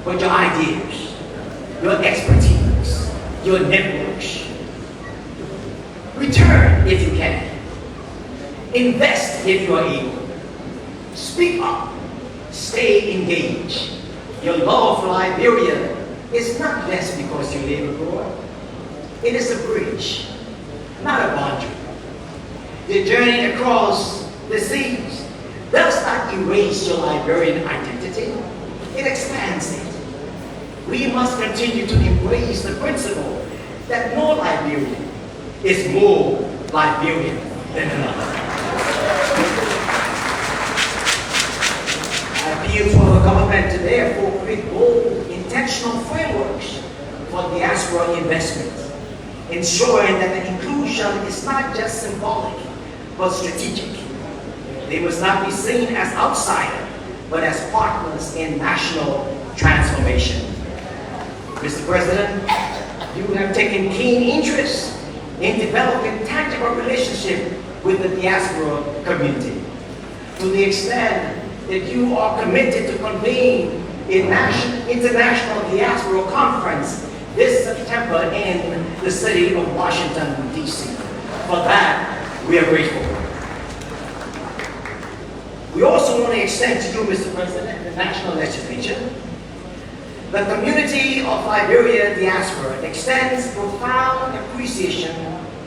but your ideas, your expertise, your networks. Return if you can. Invest if you are able. Speak up. Stay engaged. Your love for Liberia is not less because you live abroad. It is a bridge, not a boundary. The journey across the seas does not erase your Liberian identity. It expands it. We must continue to embrace the principle that no Liberian is more Liberian than another. I appeal to our government to therefore create bold, intentional frameworks for diaspora investment, ensuring that the inclusion is not just symbolic, but strategic. They must not be seen as outsiders, but as partners in national transformation. Mr. President, you have taken keen interest in developing tangible relationship with the diaspora community, to the extent that you are committed to convene an international diaspora conference this September in the city of Washington, D.C. For that, we are grateful. We also want to extend to you, Mr. President, the National Legislature. The community of Liberia diaspora extends profound appreciation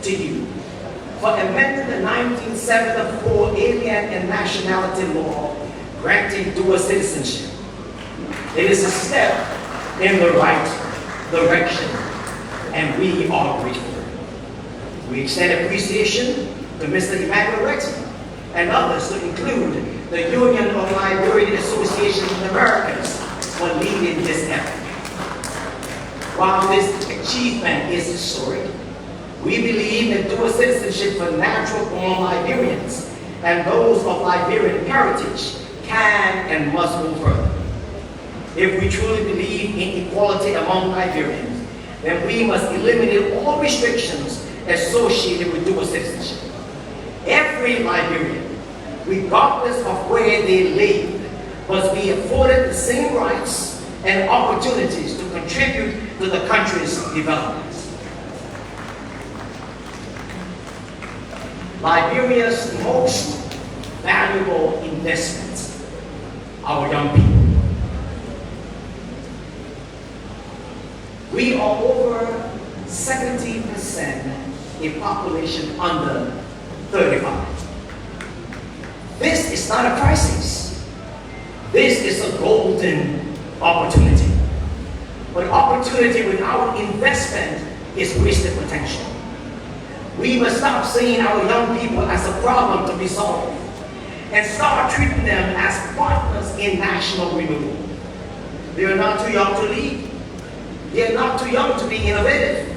to you for amending the 1974 Alien and Nationality Law granting dual citizenship. It is a step in the right direction, and we are grateful. We extend appreciation to Mr. Emmanuel Rex and others, to include the Union of Liberian Associations of Americans, for leading this effort. While this achievement is historic, we believe that dual citizenship for natural-born Liberians and those of Liberian heritage can and must go further. If we truly believe in equality among Liberians, then we must eliminate all restrictions associated with dual citizenship. Every Liberian, regardless of where they live, must be afforded the same rights and opportunities to contribute to the country's development. Liberia's most valuable investment, our young people. We are over 70% a population under 35. This is not a crisis. This is a golden opportunity. But opportunity without investment is wasted potential. We must stop seeing our young people as a problem to be solved and start treating them as partners in national renewal. They are not too young to lead. They are not too young to be innovative.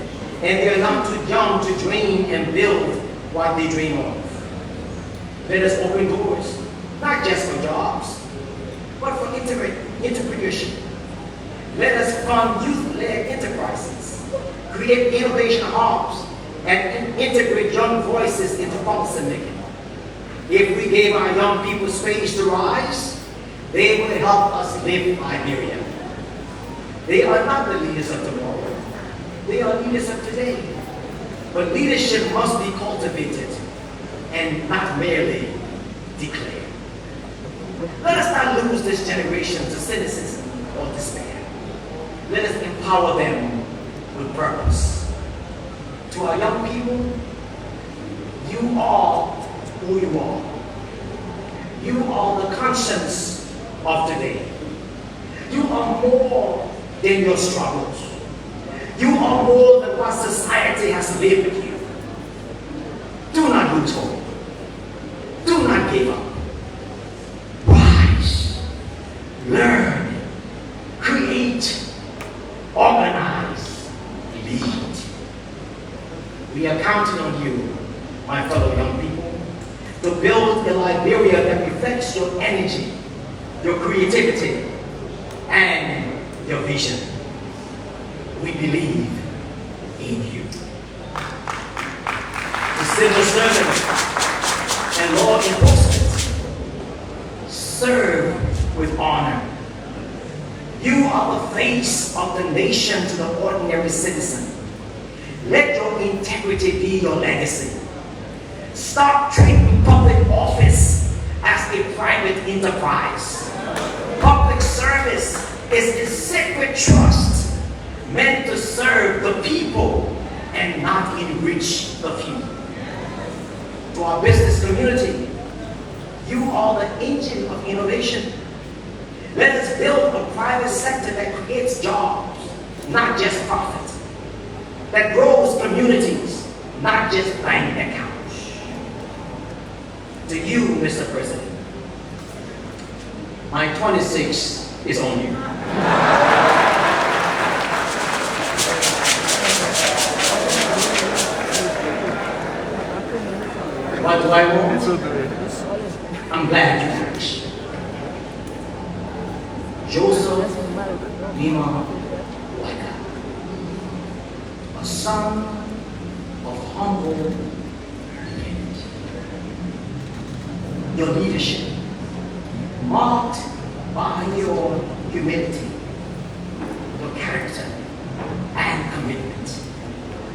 And they are not too young to dream and build what they dream of. Let us open doors, not just for jobs, but for entrepreneurship. Let us fund youth-led enterprises, create innovation hubs, and integrate young voices into policy making. If we gave our young people space to rise, they will help us live Liberia. They are not the leaders of tomorrow. They are leaders of today. But leadership must be cultivated and not merely declared. Let us not lose this generation to cynicism or despair. Let us empower them with purpose. To our young people, you are who you are. You are the conscience of today. You are more than your struggles. You are more than what society has lived with you. Do not lose hope. Do not give up. Rise, learn, create, organize, lead. We are counting on you my fellow young people, to build a Liberia that reflects your energy, your creativity, and your vision. We believe in you. The civil servant and law enforcement serve with honor. You are the face of the nation to the ordinary citizen. Let your integrity be your legacy. Stop treating public office as a private enterprise. Public service is a sacred trust meant to serve the people and not enrich the few. To our business community, you are the engine of innovation. Let us build a private sector that creates jobs, not just profit, that grows communities, not just bank accounts. To you, Mr. President, my 26 is on you. What do I want? I'm glad you asked. Joseph Lima Waka, a son of humble parents. Your leadership, marked by your humility, your character, and commitment,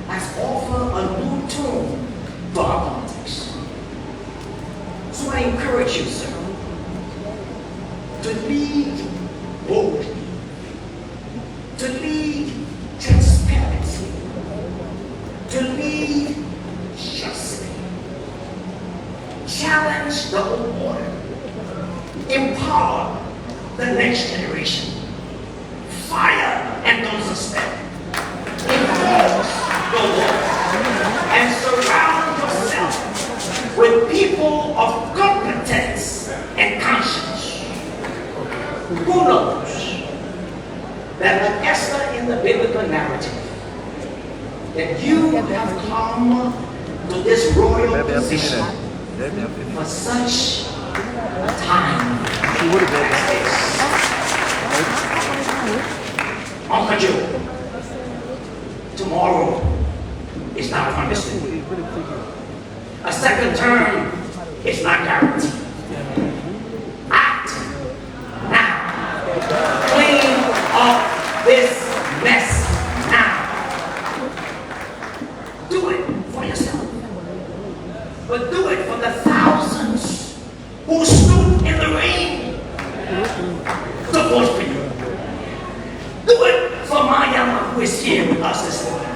has offered a new tone to our politics. So I encourage you, sir, to lead boldly, to lead transparency, to lead justly, challenge the old order, empower the next generation, fire and don't suspect, enforce the law, and surround yourself with people of competence and conscience. Who knows that like Esther in the biblical narrative, that you have come to this royal position for such a time as this. Uncle Joe, tomorrow is not promised. A second term is not guaranteed. Clean up this mess now. Do it for yourself. But do it for the thousands who stood in the rain to vote for you. Do it for Mayama, who is here with us this morning.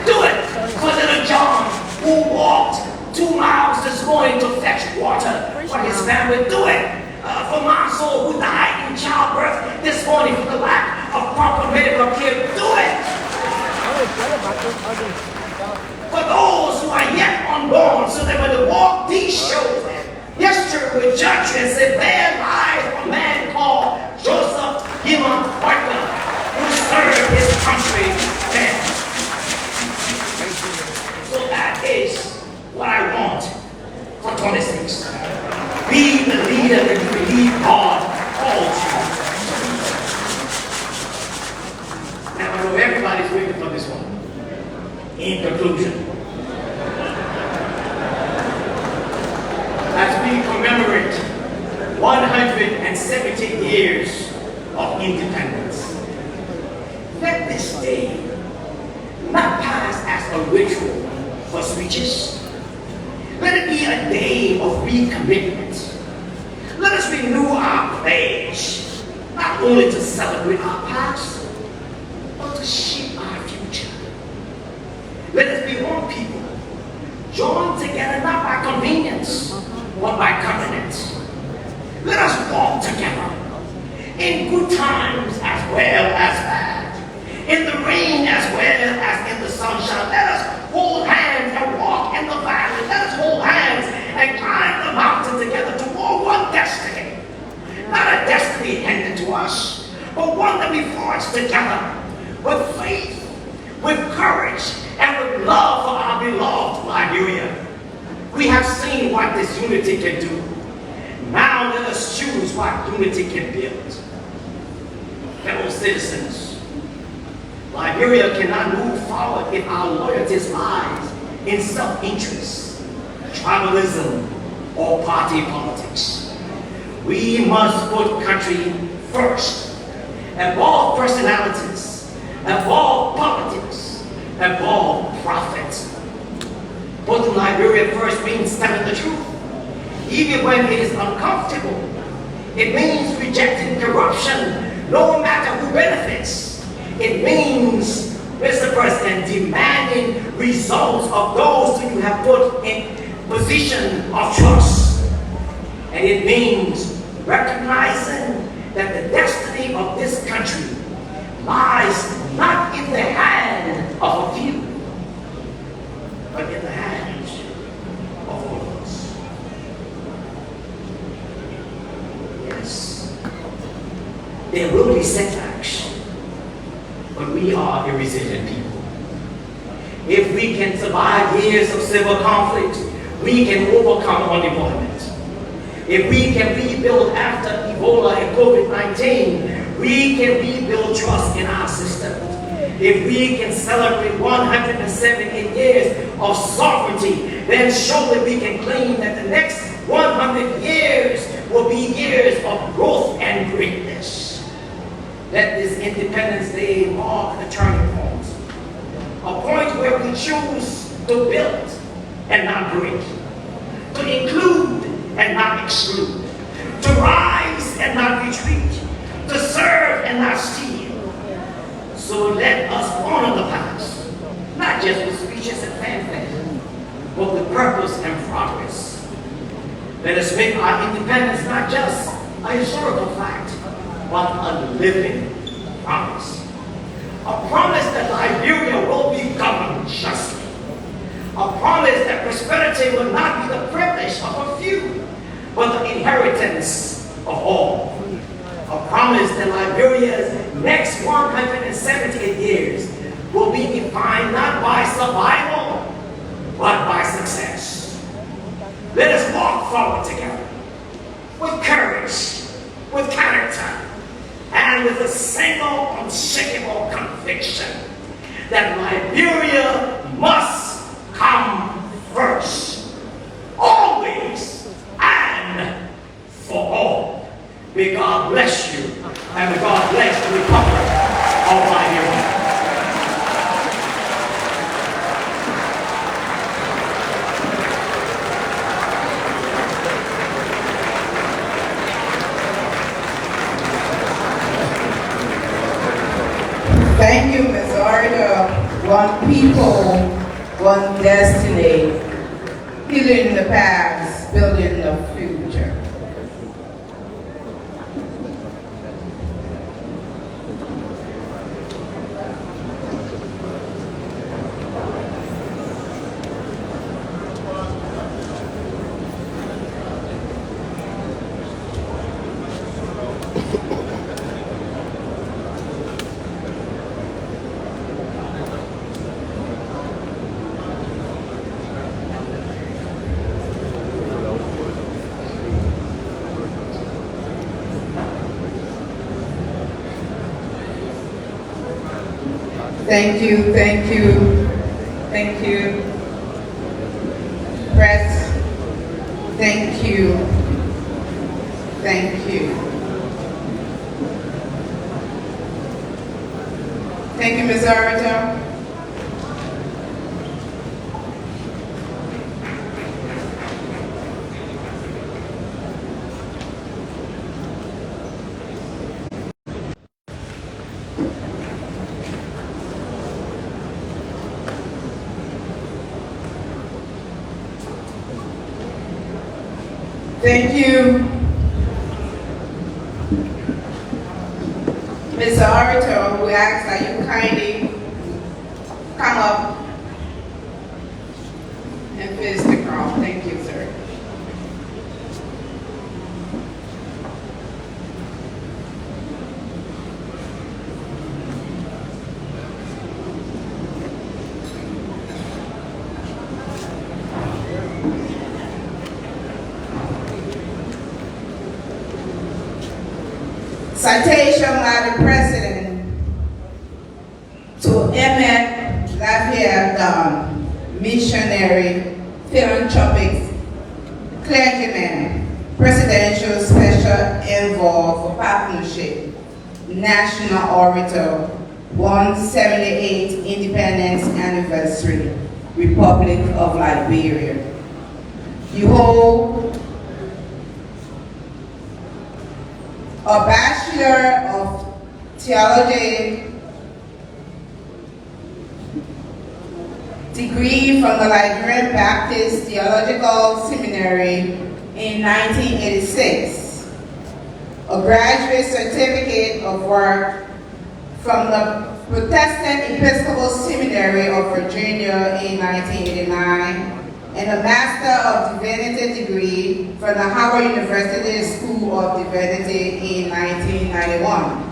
Do it for little John, who walked 2 miles this morning to fetch water for his family. Do it for my soul, who died in childbirth this morning for the lack of proper medical care. Do it for those who are yet unborn, so that when they walk these shores, history will judge you and say, there lies a man called Joseph Lima Waka, who served his country well. So that is what I want for 26. Be the leader that you believe God called you. Now I know everybody's waiting for this one. In conclusion, as we commemorate 170 years of independence, let this day not pass as a ritual for speeches. Let it be a day of recommitment. Let us renew our pledge, not only to celebrate our past, but to shape our future. Let us be one people, joined together not by convenience, but by covenant. Let us walk together in good times as well as bad, in the rain as well as in the sunshine. Let us hold hands and walk in the valley. Let us hold hands and climb the mountain together toward one destiny. Not a destiny handed to us, but one that we forge together with faith, with courage, and with love for our beloved Liberia. We have seen what this unity can do. Now let us choose what unity can build. Fellow citizens, Liberia cannot move forward if our loyalties lies in self-interest, tribalism, or party politics. We must put country first, above personalities, above politics, above profit. Putting Liberia first means telling the truth, even when it is uncomfortable. It means rejecting corruption, no matter who benefits. It means, Mr. President, demanding results of those who you have put in position of trust. And it means recognizing that the destiny of this country lies not in the hand of a few, but in the hands of all of us. Yes, there will be setbacks, but we are a resilient people. If we can survive years of civil conflict, we can overcome unemployment. If we can rebuild after Ebola and COVID-19, we can rebuild trust in our system. If we can celebrate 178 years of sovereignty, then surely we can claim that the next 100 years will be years of growth and greatness. Let this Independence Day mark the turning point, a point where we choose to build and not break, to include and not exclude, to rise and not retreat, to serve and not steal. So let us honor the past, not just with speeches and fanfare, but with purpose and progress. Let us make our independence not just a historical fact, but a living promise. A promise that Liberia will be governed justly. A promise that prosperity will not be the privilege of a few, but the inheritance of all. A promise that Liberia's next 178 years will be defined not by survival, but by success. Let us walk forward together with courage, with character, and with a single unshakable conviction that Liberia must come first, always and for all. May God bless you, and may God bless the Republic of Liberia. Thank you, Ms. Arda. One people, one destiny, healing the past, building the future. Thank you, thank you, thank you. Press, thank you, thank you. Thank you, Ms. Arita. Thank you. Ms. Arito, we ask that you kindly come up and face the crowd. Thank you, sir. Citation by the President to Emmett Lafayette Dunn, missionary, philanthropic, clergyman, presidential special envoy for partnership, national orator, 178th Independence Anniversary, Republic of Liberia. You hold a Bachelor of Theology degree from the Liberian Baptist Theological Seminary in 1986, a graduate certificate of work from the Protestant Episcopal Seminary of Virginia in 1989, and a Master of Divinity degree from the Howard University School of Divinity in 1991.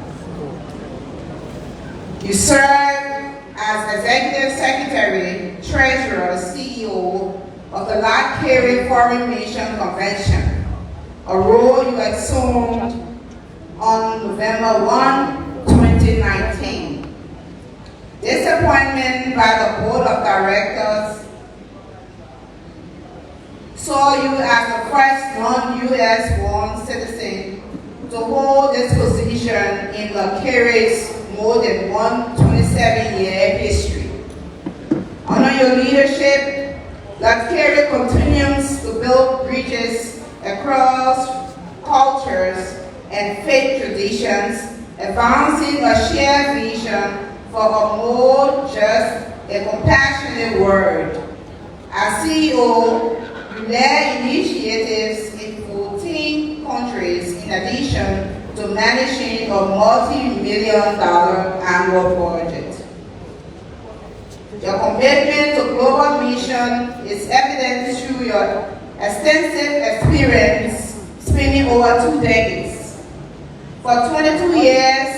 You served as Executive Secretary, Treasurer, CEO of the Liberia Foreign Mission Convention, a role you assumed on November 1, 2019. This appointment by the Board of Directors saw you as the first non-U.S. born citizen to hold this position in Liberia's more than 127-year history. Under your leadership, Liberia continues to build bridges across cultures and faith traditions, advancing a shared vision for a more just and compassionate world. As CEO, you led initiatives in 14 countries in addition to managing a multi-million-dollar annual budget. Your commitment to global mission is evident through your extensive experience spanning over 2 decades. For 22 years,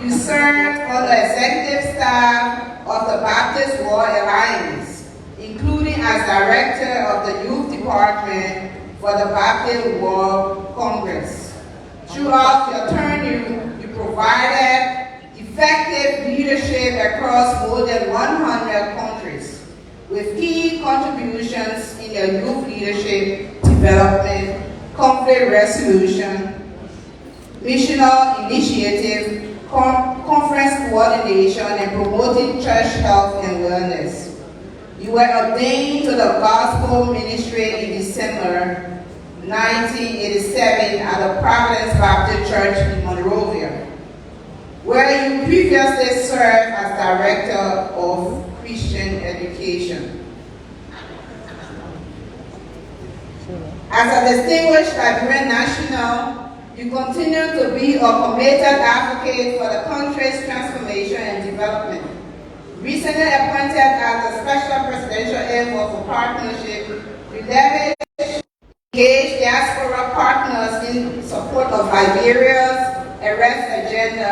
you served on the executive staff of the Baptist World Alliance, including as director of the youth department for the Baptist World Congress. Throughout your tenure, you provided effective leadership across more than 100 countries, with key contributions in your youth leadership, development, conflict resolution, missional initiative, conference coordination, and promoting church health and wellness. You were ordained to the gospel ministry in December 1987 at the Providence Baptist Church in Monrovia, where you previously served as Director of Christian Education. As a distinguished Liberian national, you continue to be a committed advocate for the country's transformation and development. Recently appointed as a special presidential envoy for partnership, you leverage engaged diaspora partners in support of Liberia's arrest agenda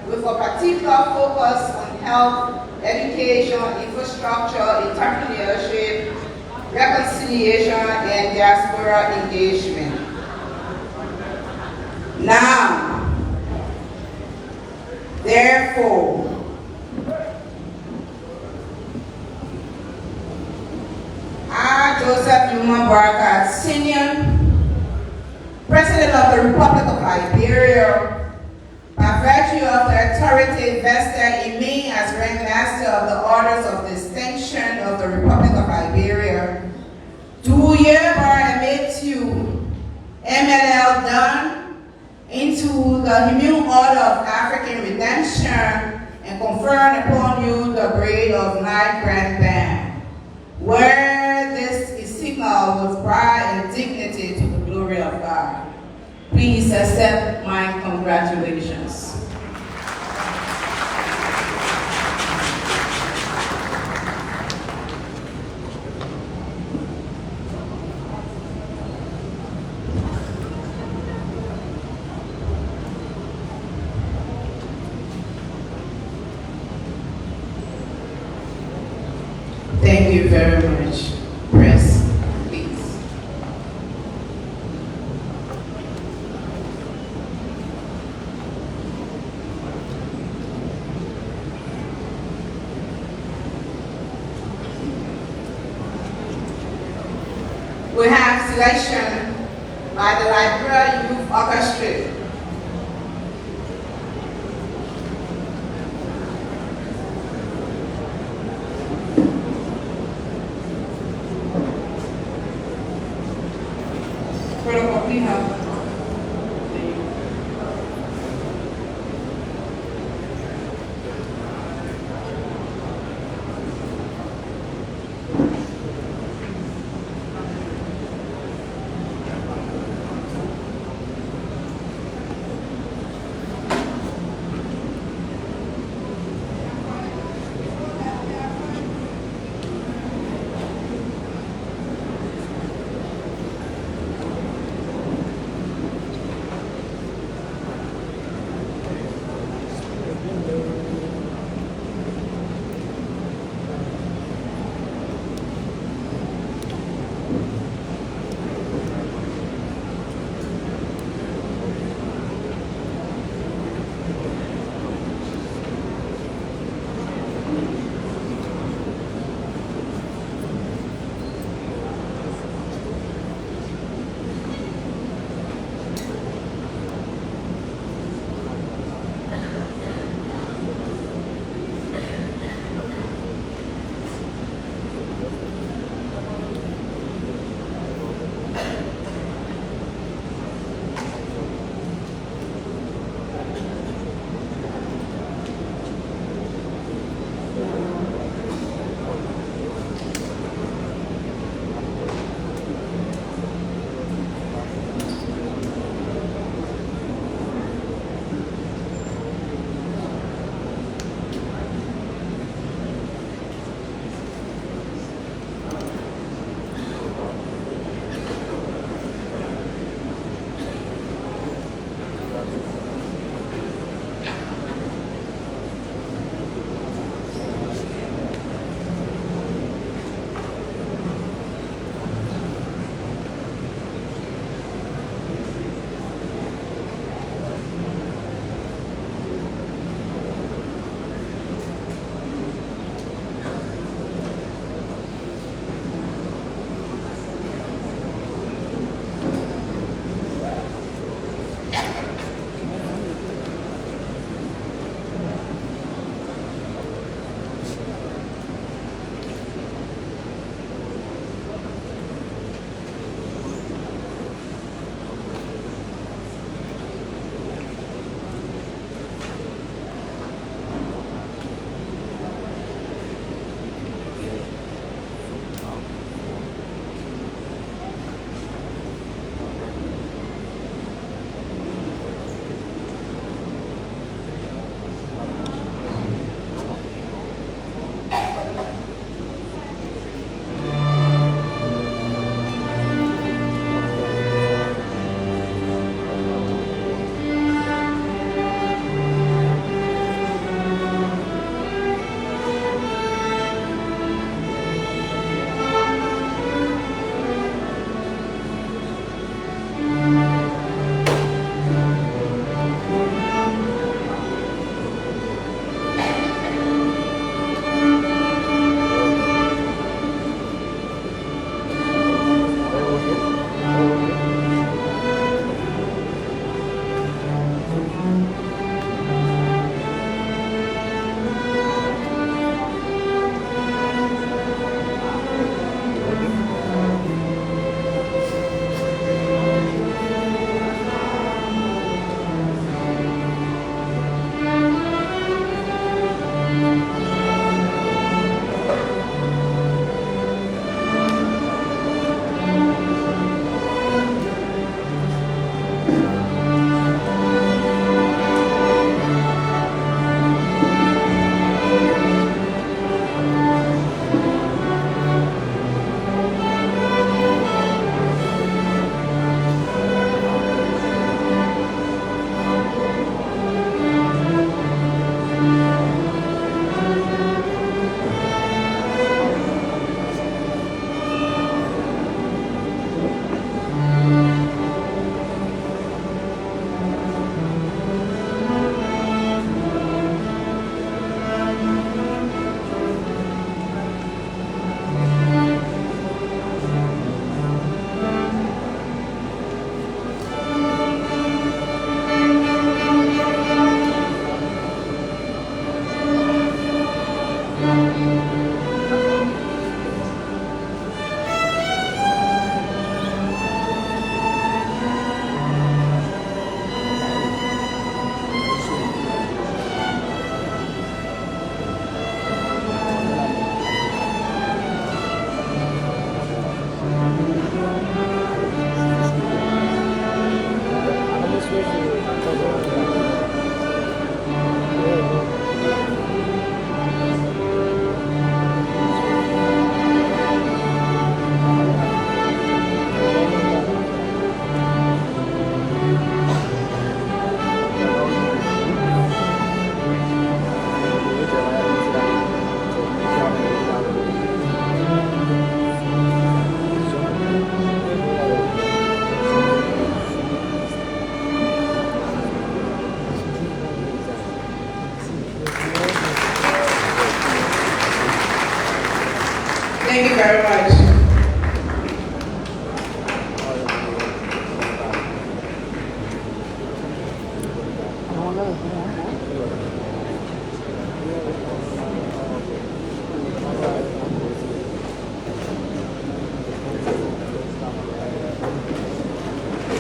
with a particular focus on health, education, infrastructure, entrepreneurship, reconciliation, and diaspora engagement. Now, therefore, I, Joseph Newman Barker, Sr., President of the Republic of Liberia, by virtue of the authority vested in me as Grand Master of the Orders of Distinction of the Republic of Liberia, do hereby admit you, MLL Dunn, into the Immune Order of African Redemption and confer upon you the grade of Knight Grand Band, where this is signaled with pride and dignity to the glory of God. Please accept my congratulations. Thank you very much. Press, please. We have selection by the Liberia Youth Orchestra. Protocol, please have.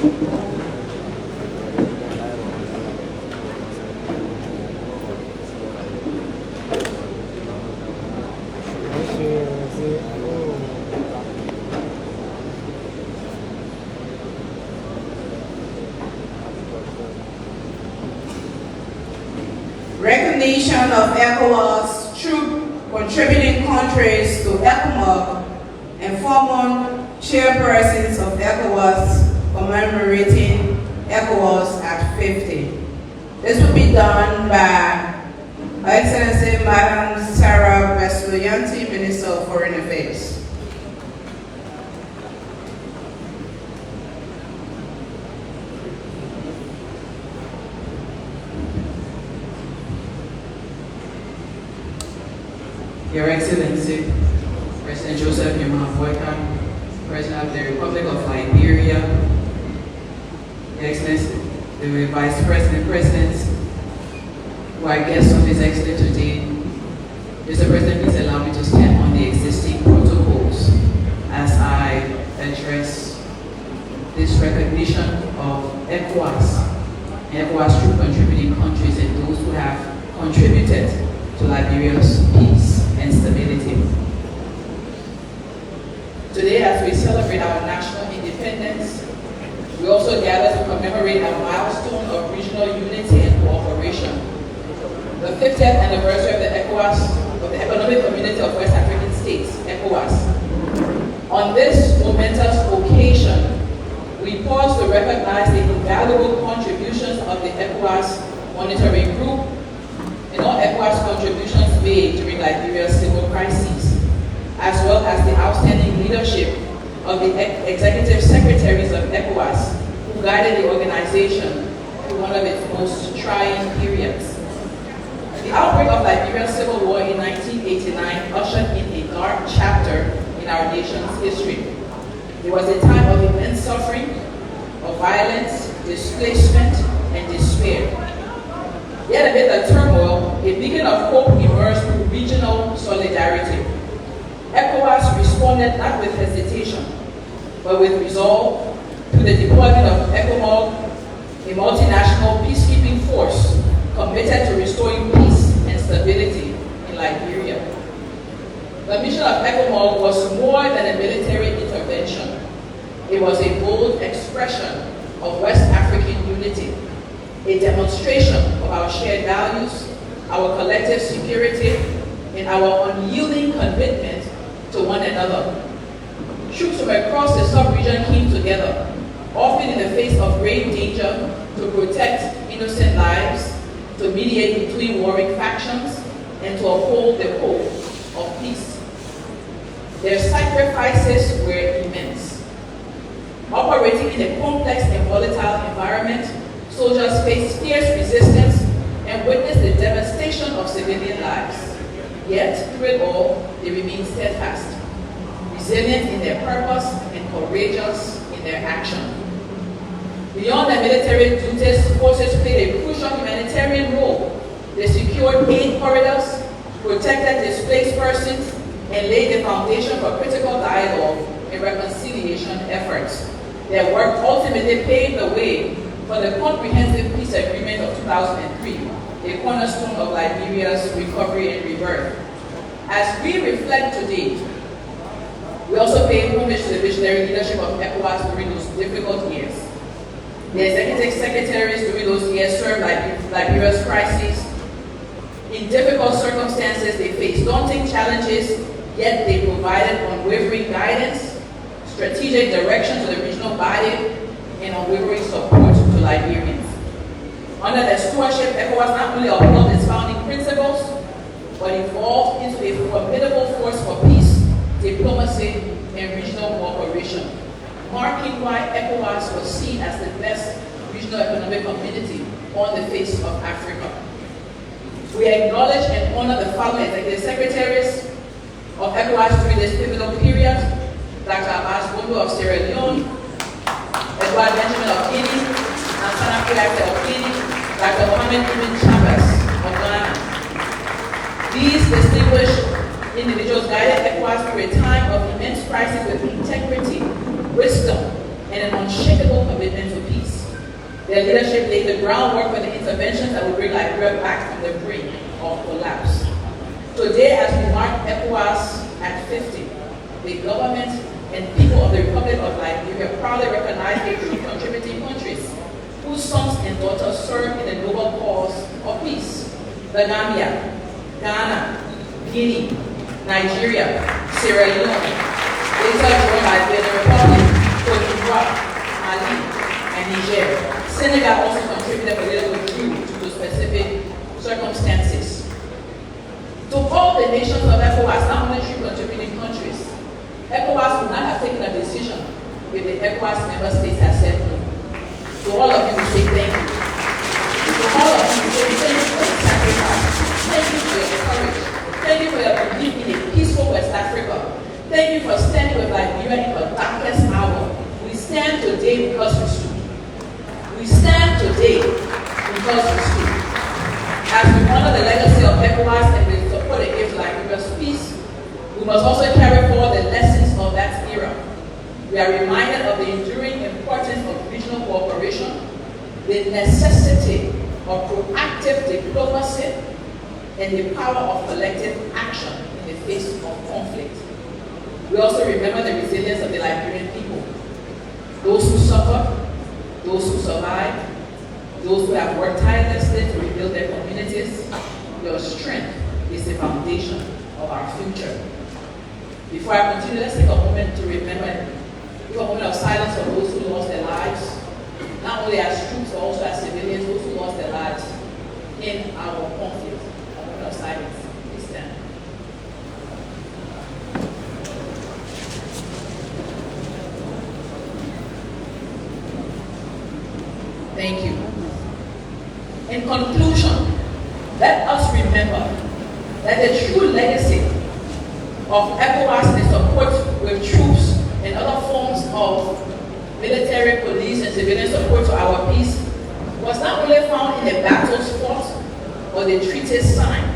Recognition of ECOWAS troop contributing countries to ECOMOG and former chairpersons of ECOWAS commemorating ECOWAS at 50. This will be done by Her Excellency Madam Sarah Besloyanti, Minister of Foreign Affairs. Your Excellency, President Joseph Boyka, President of the Republic of Liberia, Your Excellency, the Vice President, Presidents, who are guests of His Excellency today, Mr. President, please allow me to stand on the existing protocols as I address this recognition of ECOWAS and ECOWAS troop contributing countries and those who have contributed to Liberia's peace and stability. Today, as we celebrate our national independence, we also gather to commemorate a milestone of regional unity and cooperation. The 50th anniversary of the ECOWAS, of the Economic Community of West African States, ECOWAS. On this momentous occasion, we pause to recognize the invaluable contributions of the ECOWAS Monitoring Group and all ECOWAS contributions made during Liberia's civil crises, as well as the outstanding leadership of the executive secretaries of ECOWAS, who guided the organization through one of its most trying periods. The outbreak of Liberia's civil war in 1989 ushered in a dark chapter in our nation's history. It was a time of immense suffering, of violence, displacement, and despair. Yet amid the turmoil, a beacon of hope emerged through regional solidarity. ECOWAS responded not with hesitation, but with resolve through the deployment of ECOMOG, a multinational peacekeeping force committed to restoring peace and stability in Liberia. The mission of ECOMOG was more than a military intervention. It was a bold expression of West African unity, a demonstration of our shared values, our collective security, and our unyielding commitment to one another. Troops from across the sub-region came together, often in the face of grave danger, to protect innocent lives, to mediate between warring factions, and to uphold the hope of peace. Their sacrifices were immense. Operating in a complex and volatile environment, soldiers faced fierce resistance and witnessed the devastation of civilian lives. Yet, through it all, they remained steadfast, resilient in their purpose and courageous in their action. Beyond their military duties, forces played a crucial humanitarian role. They secured aid corridors, protected displaced persons, and laid the foundation for critical dialogue and reconciliation efforts. Their work ultimately paved the way for the Comprehensive Peace Agreement of 2003, a cornerstone of Liberia's recovery and rebirth. As we reflect today, we also pay homage to the visionary leadership of ECOWAS during those difficult years. The executive secretaries during those years served Liberia's crises. In difficult circumstances, they faced daunting challenges, yet they provided unwavering guidance, strategic direction to the regional body, and unwavering support to Liberians. Under their stewardship, ECOWAS not only upheld its founding principles, but evolved into a formidable force for peace, diplomacy, and regional cooperation, marking why ECOWAS was seen as the best regional economic community on the face of Africa. We acknowledge and honor the following executive secretaries of ECOWAS during this pivotal period: Dr. Abbas Bondo of Sierra Leone, Edward Benjamin of Guinea, Ansana Kuyate of Guinea, Dr. Mohamed Ibn Chambers of Ghana. These distinguished individuals guided ECOWAS through a time of immense crisis with integrity, wisdom, and an unshakable commitment commitment to peace. Their leadership laid the groundwork for the interventions that would bring Liberia back from the brink of collapse. Today, as we mark ECOWAS at 50, the government and people of the Republic of Liberia proudly recognize the true contributing countries whose sons and daughters serve in the noble cause of peace. The Gambia, Ghana, Guinea, Nigeria, Sierra Leone, later joined by the Republic, Cote d'Ivoire, Mali, and Niger. Senegal also contributed a little due to the specific circumstances. To all the nations of ECOWAS, not only three contributing countries, ECOWAS would not have taken a decision if the ECOWAS member states had said no. To all of you, we say thank you. To all of you, we say thank you for the sacrifice. Thank you for your courage. Thank you for your belief in a peaceful West Africa. Thank you for standing with Liberia in her darkest hour. We stand today because we stood. We stand today because we stood. As we honor the legacy of ECOWAS and we support and give Liberia's peace, we must also carry forward the lessons of that era. We are reminded of the enduring importance of regional cooperation, the necessity of proactive diplomacy, and the power of collective action in the face of conflict. We also remember the resilience of the Liberian people, those who suffer, those who survive, those who have worked tirelessly to rebuild their communities. Your strength is the foundation of our future. Before I continue, let's take a moment to remember, take a moment of silence for those who lost their lives, not only as troops, but also as civilians, those who lost their lives in our conflict. A moment of silence. Please stand. Thank you. In conclusion, let us remember that the true legacy of ECOWAS is support with troops and other forms of military, police, and civilian support to our peace was not only found in the battles fought or the treaties signed.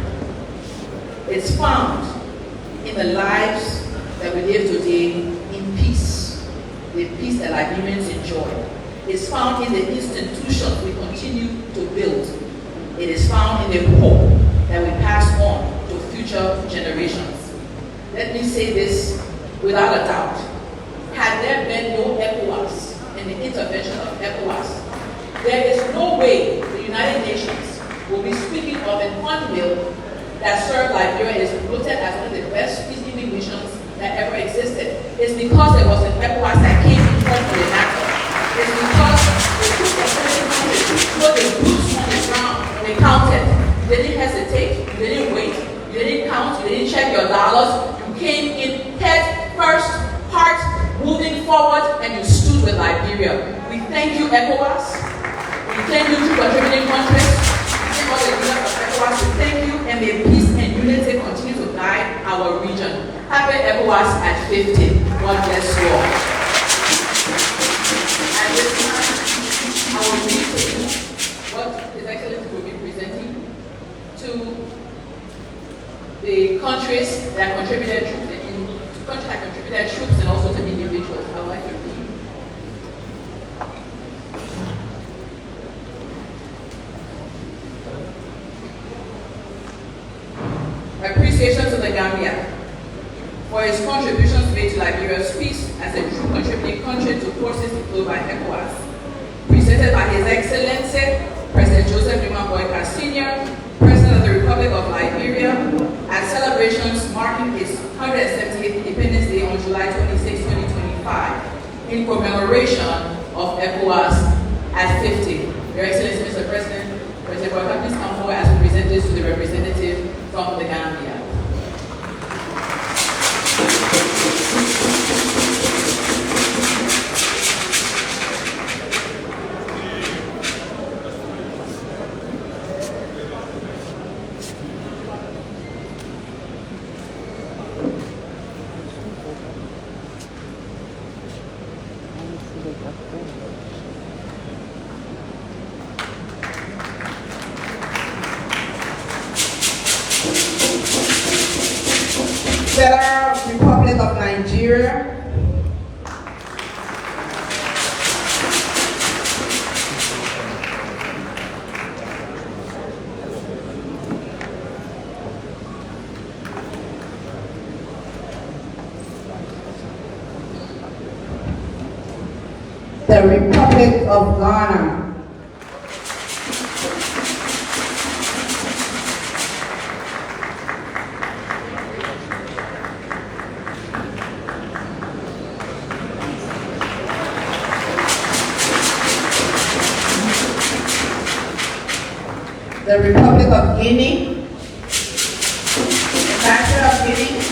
It's found in the lives that we live today in peace, the peace that Liberians enjoy. It's found in the institutions we continue to build. It is found in the hope that we pass on to future generations. Let me say this without a doubt. Had there been no ECOWAS and the intervention of ECOWAS, there is no way the United Nations will be speaking of an UNMIL that served Liberia is looked at as one of the best peacekeeping missions that ever existed. It's because there was an ECOWAS that came in front of the NATO. It's because the troops of put the boots on the ground and they counted. They didn't hesitate, you didn't wait, you didn't count, you didn't check your dollars. You came in head first, heart moving forward, and you stood with Liberia. We thank you, ECOWAS. We thank you to contributing countries. We thank all the leaders of ECOWAS. We thank you, and may peace and unity continue to guide our region. Happy ECOWAS at 50. God bless you all. At this time, I will read to you what His Excellency will be presenting to the countries that contributed troops and also to individuals. I would like to read. Appreciation to the Gambia for its contributions made to Liberia's peace as a true contributing country to forces deployed by ECOWAS. Presented by His Excellency President Joseph Newman Boyka Sr., President of the Republic of Liberia, at celebrations marking its 178th Independence Day on July 26, 2025, in commemoration of ECOWAS at 50. Your Excellency, Mr. President, President Boyka, please come forward as we present this to the representative from the Gambia. Federal Republic of Nigeria, the Republic of Ghana. The Republic of Guinea, Ambassador of Guinea,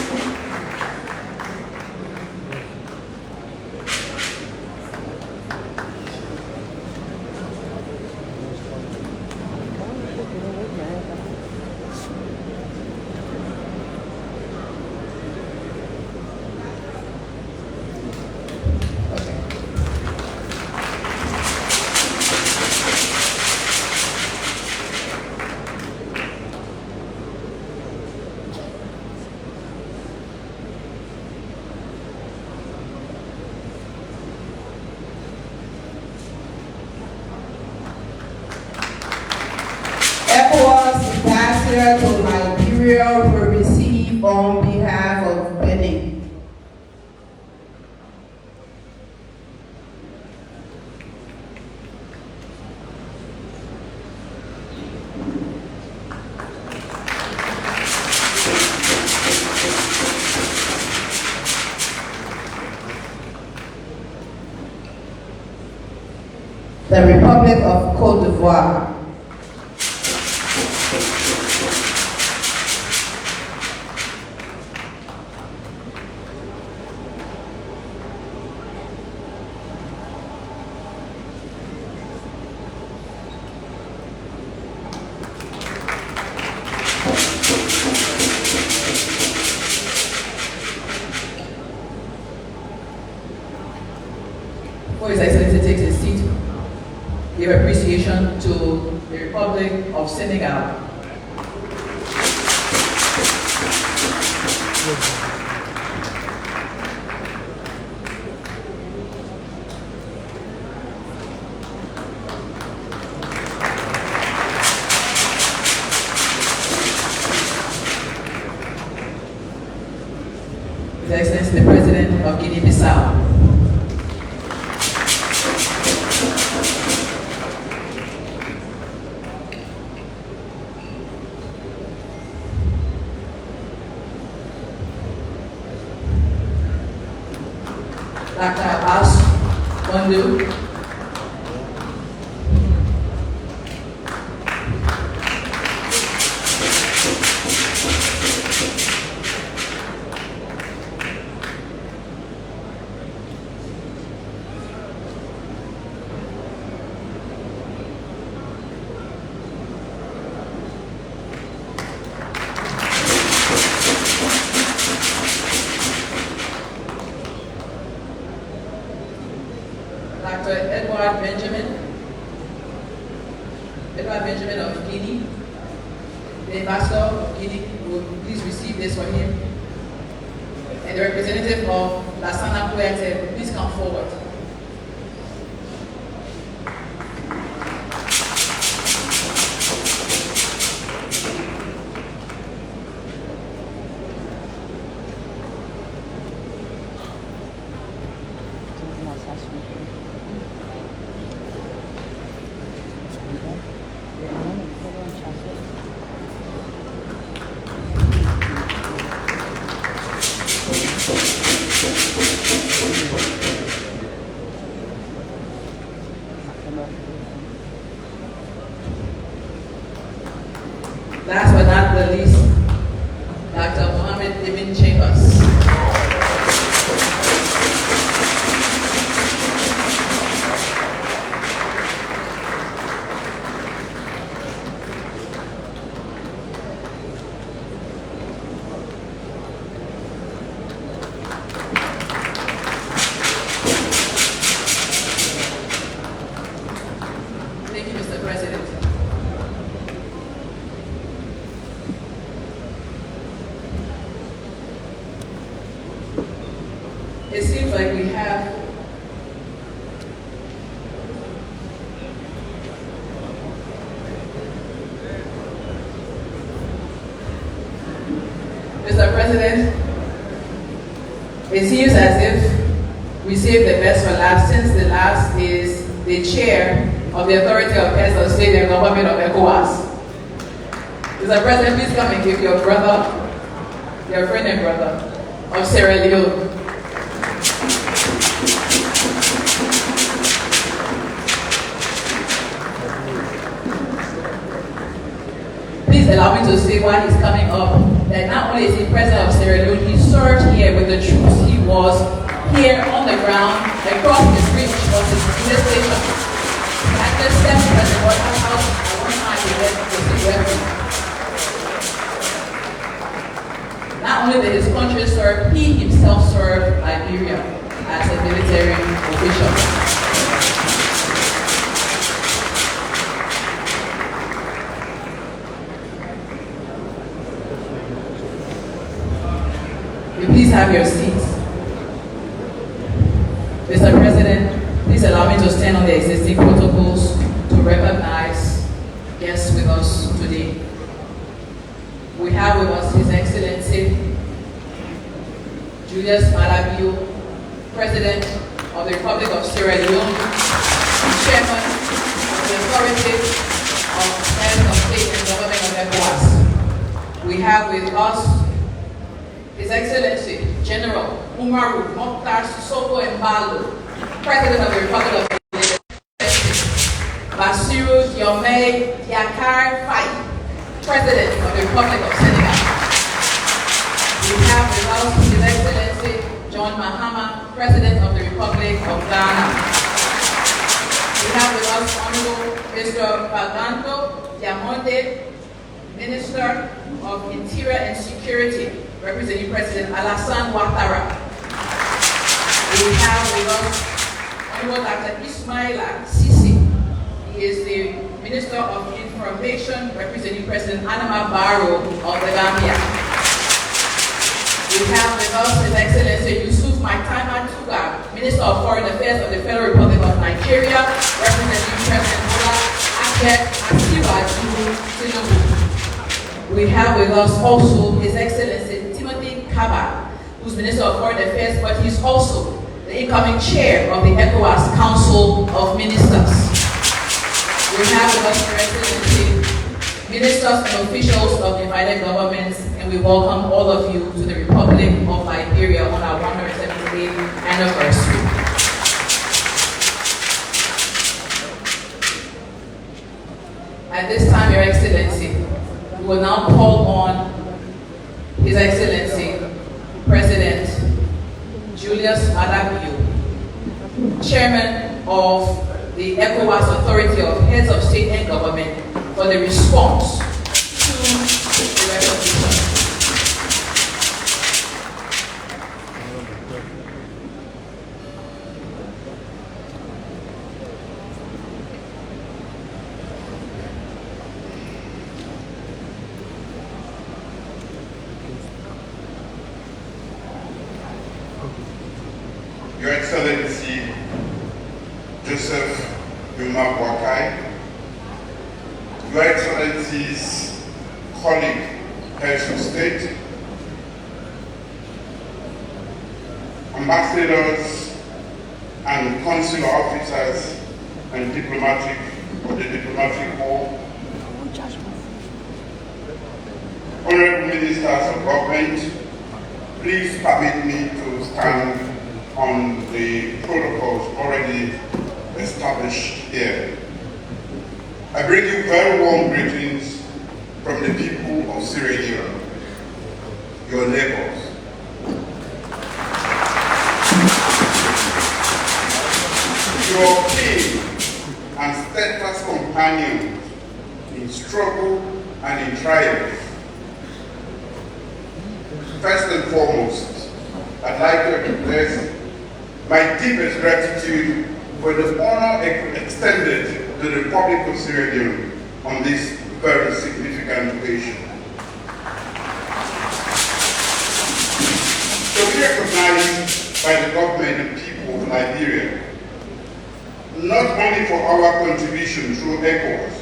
ECOWAS Ambassador to Liberia will receive on behalf of Benin. The Republic of Cote d'Ivoire. Before His Excellency takes his seat, give appreciation to the Republic of Senegal. His Excellency the President of Guinea-Bissau. Dr. Abbas Bondu. Dr. Edward Benjamin of Guinea. The ambassador of Guinea will please receive this for him. And the representative of Lassana Kouyaté, please come forward. Last but not the least, Dr. Mohammed Ibn Chambers. Thank you, Mr. President. saved the best for last, since the last is the chair of the Authority of Heads of State and Government of ECOWAS. Mr. President, please come and give your brother, your friend and brother of Sierra Leone. Please allow me to say while he's coming up that not only is he president of Sierra Leone, he served here with the troops. He was here on the ground, across his reach was his police station. I just stepped at the White House at one time to get the security. Not only did his country serve, he himself served Liberia as a military official. Please have your seats. Mr. President, please allow me to stand on the existing protocols to recognize guests with us today. We have with us His Excellency Julius Malabio, President of the Republic of Sierra Leone, Chairman of the Authority of Heads of State and Government of ECOWAS. We have with us His Excellency General Umaru Mokhtar Sissoko Embalo, President of the Republic of Liberia, Bassirou Diomaye Diakhar Faye, President of the Republic of Senegal. We have with us His Excellency John Mahama, President of the Republic of Ghana. We have with us Honorable Mr. Fernando Diamonde, Minister of Interior and Security, representing President Alassane Ouattara. We have with us Honorable Dr. Ismaila Sisi. He is the Minister of Information, representing President Adama Barrow of the Gambia. We have with us His Excellency Yusuf Maitama Tuga, Minister of Foreign Affairs of the Federal Republic of Nigeria, representing President Bola Ahmed Asiwaju Tinubu. We have with us also His Excellency Timothy Kaba, who's Minister of Foreign Affairs, but he's also the incoming chair of the ECOWAS Council of Ministers. We have with us Your Excellency ministers and officials of divided governments, and we welcome all of you to the Republic of Liberia on our 178th anniversary. At this time, Your Excellency, we will now call on His Excellency President Julius Malabio, Chairman of the ECOWAS Authority of Heads of State and Government, for the response to the resolution. Your Excellency Joseph Yuma Boakai, Your Excellency's colleague, Heads of State, ambassadors and consular officers and the diplomatic corps, honorable ministers of government, please permit me to stand on the protocols already established here. I bring you very warm greetings from the people of Sierra Leone, your neighbors. Your keen and steadfast companions in struggle and in triumph. First and foremost, I'd like to express my deepest gratitude for the honor extended to the Republic of Sierra Leone on this very significant occasion. To be recognized by the government and people of Liberia, not only for our contribution through ECOWAS,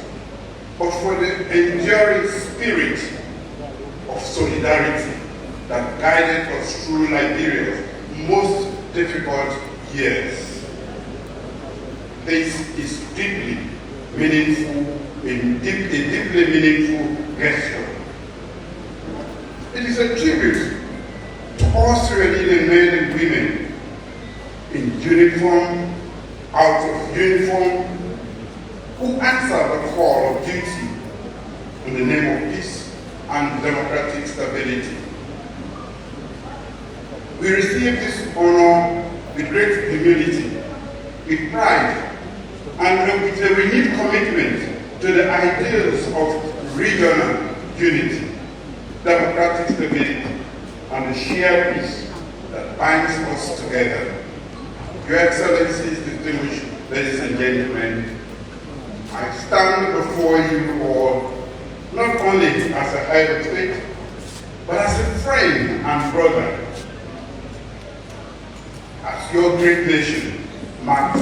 but for the enduring spirit of solidarity that guided us through Liberia's most difficult years. This is deeply meaningful, a deeply meaningful gesture. It is a tribute to all Sierra Leone men and women in uniform, out of uniform, who answer the call of duty in the name of peace and democratic stability. We receive this honor with great humility, with pride, and with a renewed commitment to the ideals of regional unity, democratic stability, and the shared peace that binds us together. Your Excellencies, distinguished ladies and gentlemen, I stand before you all not only as a head of state, but as a friend and brother, as your great nation marks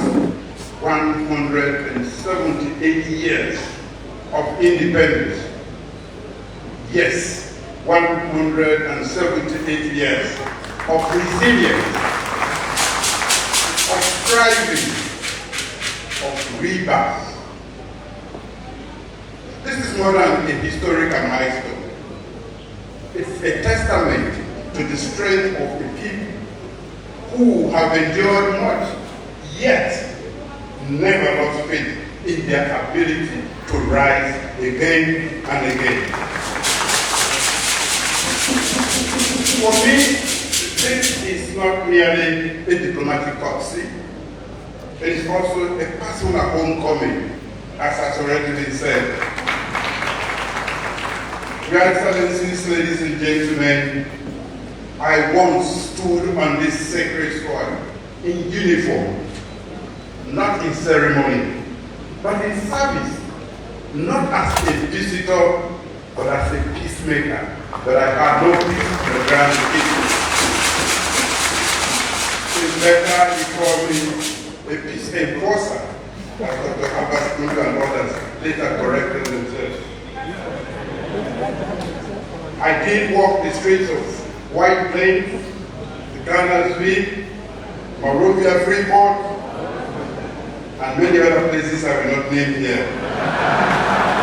178 years of independence. Yes, 178 years of resilience, of striving, of rebirth. This is more than a historical milestone. It's a testament to the strength of the people who have endured much, yet never lost faith in their ability to rise again and again. For me, this is not merely a diplomatic courtesy. It is also a personal homecoming, as has already been said. Your Excellencies, ladies and gentlemen, I once stood on this sacred soil in uniform, not in ceremony, but in service, not as a visitor, but as a peacemaker, but I had no peace to grant the people. It's better you call me a peace enforcer, as Dr. Abbas and others later corrected themselves. I did walk the streets of White Plains, the Ghana's Monrovia, Freeport, and many other places I will not name here,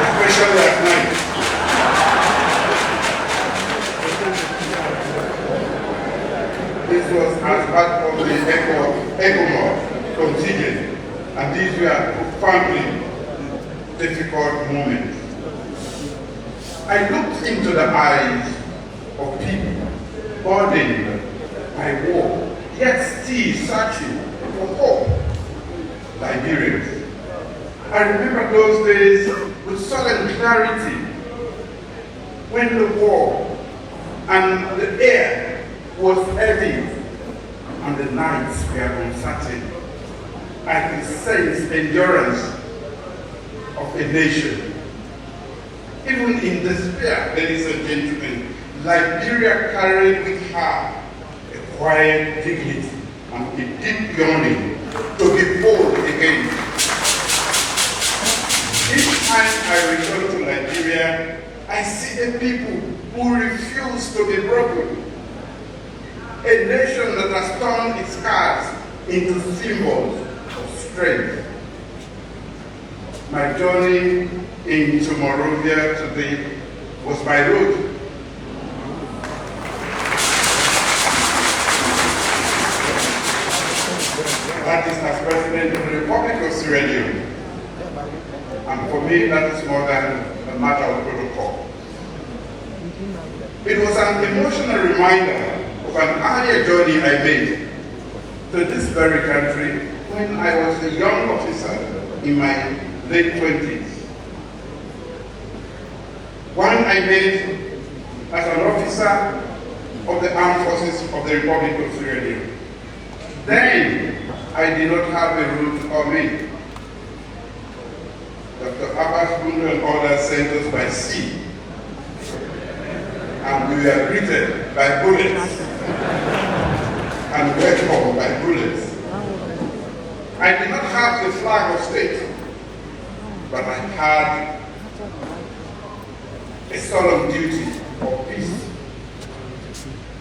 especially at night. This was as part of the ECOMOR contingent, and these were profoundly difficult moments. I looked into the eyes of people burdened by war, yet still searching for hope. Liberians. I remember those days with sudden clarity, when the war and the air was heavy and the nights were uncertain. I could sense endurance of a nation. Even in despair, ladies and gentlemen, Liberia carried with her a quiet dignity and a deep yearning to be bold again. Each time I return to Liberia, I see a people who refuse to be broken. A nation that has turned its scars into symbols of strength. My journey into Monrovia today was by road. That is as President of the Republic of Sierra Leone. And for me, that is more than a matter of protocol. It was an emotional reminder of an earlier journey I made to this very country when I was a young officer in my late 20s. One I made as an officer of the Armed Forces of the Republic of Sierra Leone. Then, I did not have a route or mate. Dr. Abbas and others sent us by sea. And we were greeted by bullets. And welcomed by bullets. I did not have the flag of state, but I had a solemn duty of peace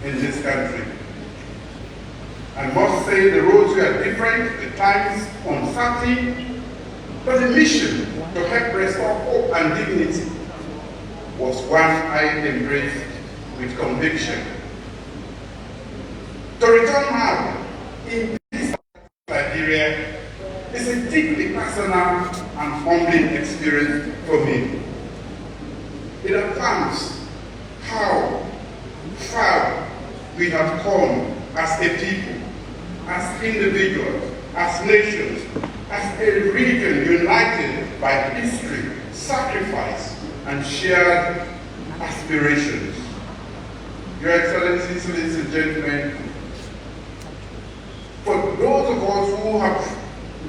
in this country. I must say the roads were different, the times uncertain, but the mission to help restore hope and dignity was one I embraced with conviction. To return now in peace to Liberia is a deeply personal and humbling experience for me. It affirms how far we have come as a people, as individuals, as nations, as a region united by history, sacrifice, and shared aspirations. Your Excellencies, ladies and gentlemen, for those of us who have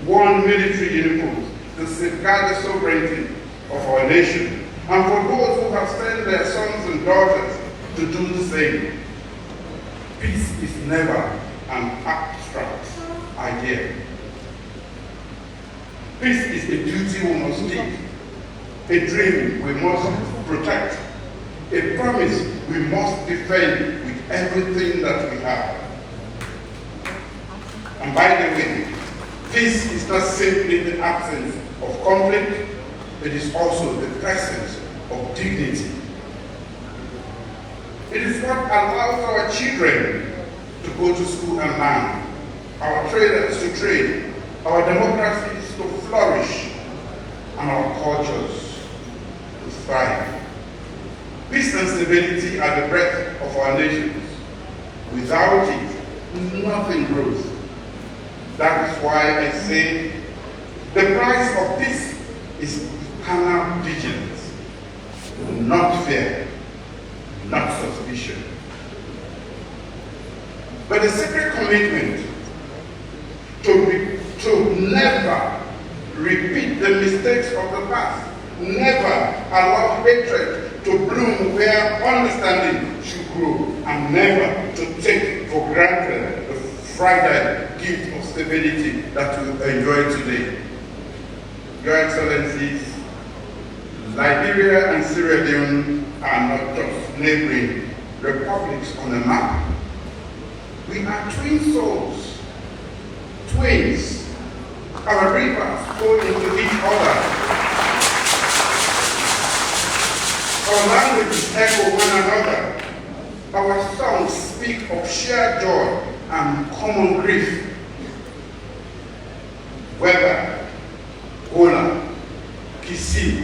worn military uniforms to safeguard the sovereignty of our nation, and for those who have sent their sons and daughters to do the same, peace is never an abstract idea. Peace is a duty we must keep, a dream we must protect, a promise we must defend with everything that we have. And by the way, peace is not simply the absence of conflict, it is also the presence of dignity. It is what allows our children to go to school and learn, our traders to trade, our democracies to flourish, and our cultures to thrive. Peace and stability are the breath of our nations. Without it, nothing grows. That is why I say the price of peace is eternal vigilance, not fear, not suspicion, but a sacred commitment to never repeat the mistakes of the past, never allow hatred to bloom where understanding should grow, and never to take for granted the fragile gift of stability that we enjoy today. Your Excellencies, Liberia and Sierra Leone are not just neighboring republics on a map. We are twin souls, twins. Our rivers flow into each other. Our languages echo one another. Our songs speak of shared joy and common grief. Whether Gola, Kisi,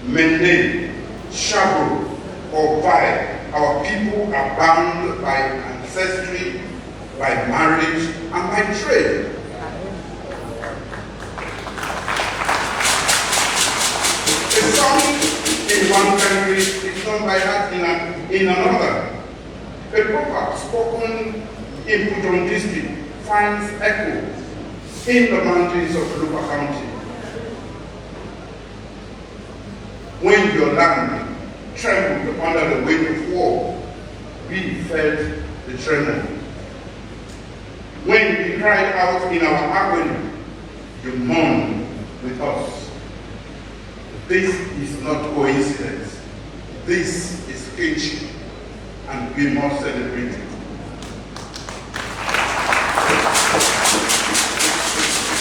Mende, Shabu, or Bai, our people are bound by ancestry, by marriage, and by trade. A song in one country is sung by heart in another. A proverb spoken in Pudong district finds echo in the mountains of Lupa County. When your land trembled under the weight of war, we felt the tremor. When we cried out in our agony, you mourned with us. This is not coincidence. This is kinship, and we must celebrate it.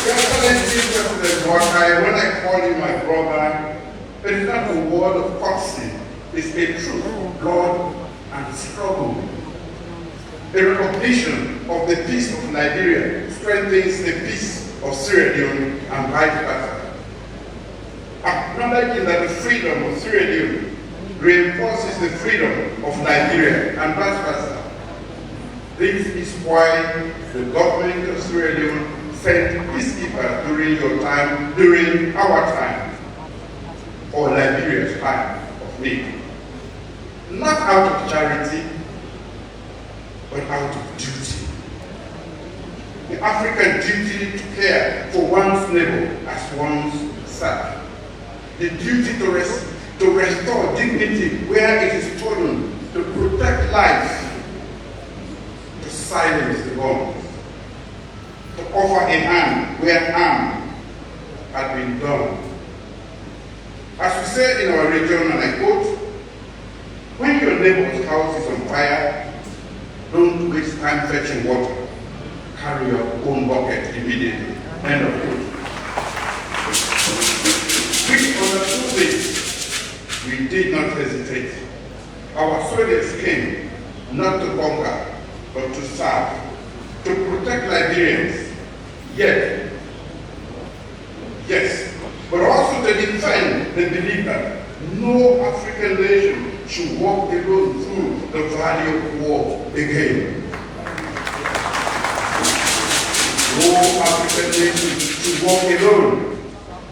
Your Excellency, President Wakai, when I call you my brother, it is not a word of courtesy. It's a truth of blood and struggle. A recognition of the peace of Liberia strengthens the peace of Sierra Leone and vice versa. Acknowledging that the freedom of Sierra Leone reinforces the freedom of Liberia and vice versa. This is why the government of Sierra Leone sent peacekeepers during our time, or Liberia's time of need. Not out of charity, but out of duty. The African duty to care for one's neighbor as one's self. The duty to restore dignity where it is stolen, to protect life, to silence the guns, to offer a hand where harm had been done. As we say in our region, and I quote, when your neighbor's house is on fire, don't waste time fetching water. carry your own bucket immediately. End of quote. We understood this. We did not hesitate. Our soldiers came not to conquer, but to serve, to protect Liberians, yet, yes, but also to defend the belief that no African nation should walk alone through the valley of war again. No African nation should walk alone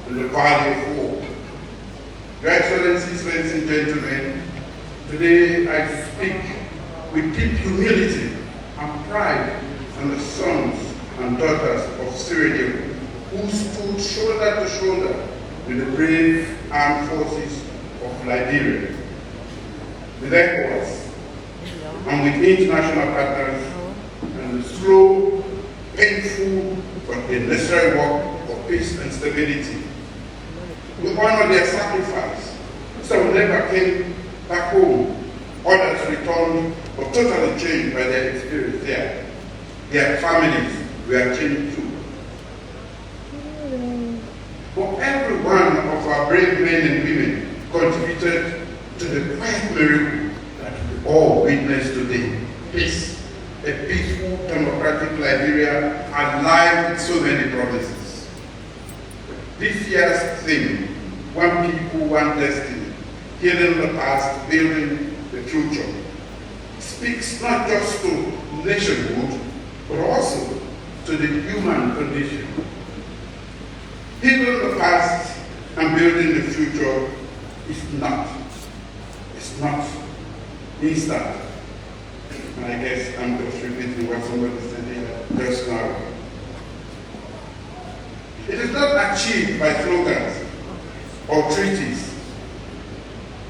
in the valley of war. Your Excellencies, ladies and gentlemen, today I speak with deep humility and pride on the sons and daughters of Sierra Leone who stood shoulder to shoulder with the brave armed forces of Liberia, with ECOWAS, and with international partners, and the slow, painful, but a necessary work for peace and stability. We honor their sacrifice. Some never came back home. Others returned, but totally changed by their experience there. Their families were changed too. For every one of our brave men and women contributed to the quiet miracle that we all witness today. Peace, a peaceful, democratic Liberia, alive with so many promises. This year's theme, One People, One Destiny, Healing the Past, Building the Future, speaks not just to nationhood, but also to the human condition. Healing the past and building the future is not instant. And I guess I'm just repeating what somebody said here just now. It is not achieved by slogans or treaties.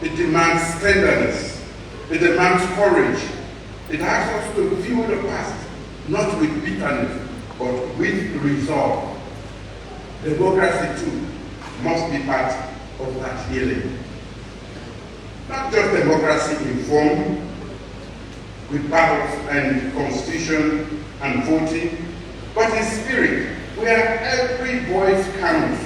It demands tenderness. It demands courage. It asks us to view the past, not with bitterness, but with resolve. Democracy too must be part of that healing. Not just democracy in form, with ballots and constitution and voting, but in spirit, where every voice counts,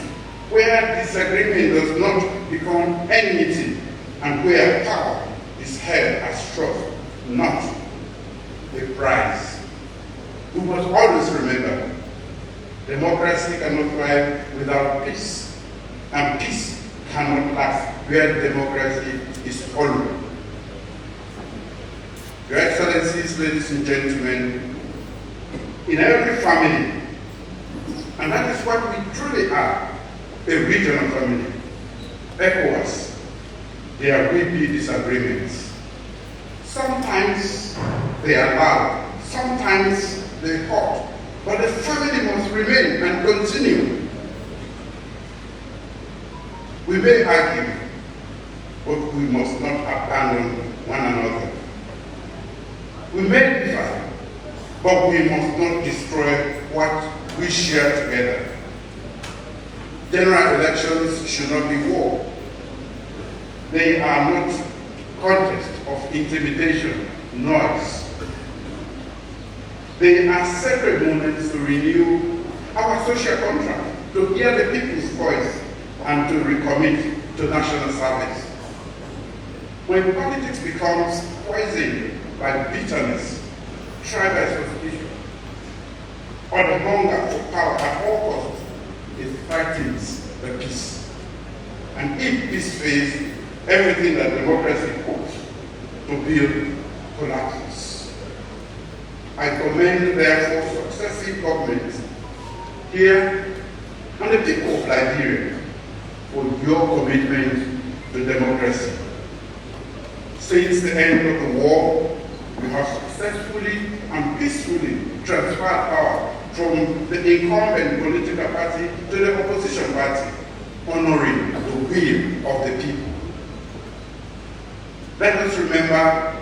where disagreement does not become enmity, and where power is held as trust, not a prize. We must always remember, democracy cannot thrive without peace, and peace cannot last where democracy is hollow. Your Excellencies, ladies and gentlemen, in every family, and that is what we truly are, a regional family, ECOWAS, there will be disagreements. Sometimes they are loud, sometimes they hurt, but the family must remain and continue. We may argue, but we must not abandon one another. We may differ, but we must not destroy what we share together. General elections should not be war. They are not contests of intimidation, noise. They are sacred moments to renew our social contract, to hear the people's voice, and to recommit to national service. When politics becomes poisoned by bitterness, tribal suspicion, or the hunger for power at all costs, it frightens the peace. And if peace fails, everything that democracy hopes to build collapses. I commend therefore successive governments here and the people of Liberia for your commitment to democracy. Since the end of the war, we have successfully and peacefully transferred power from the incumbent political party to the opposition party, honoring the will of the people. Let us remember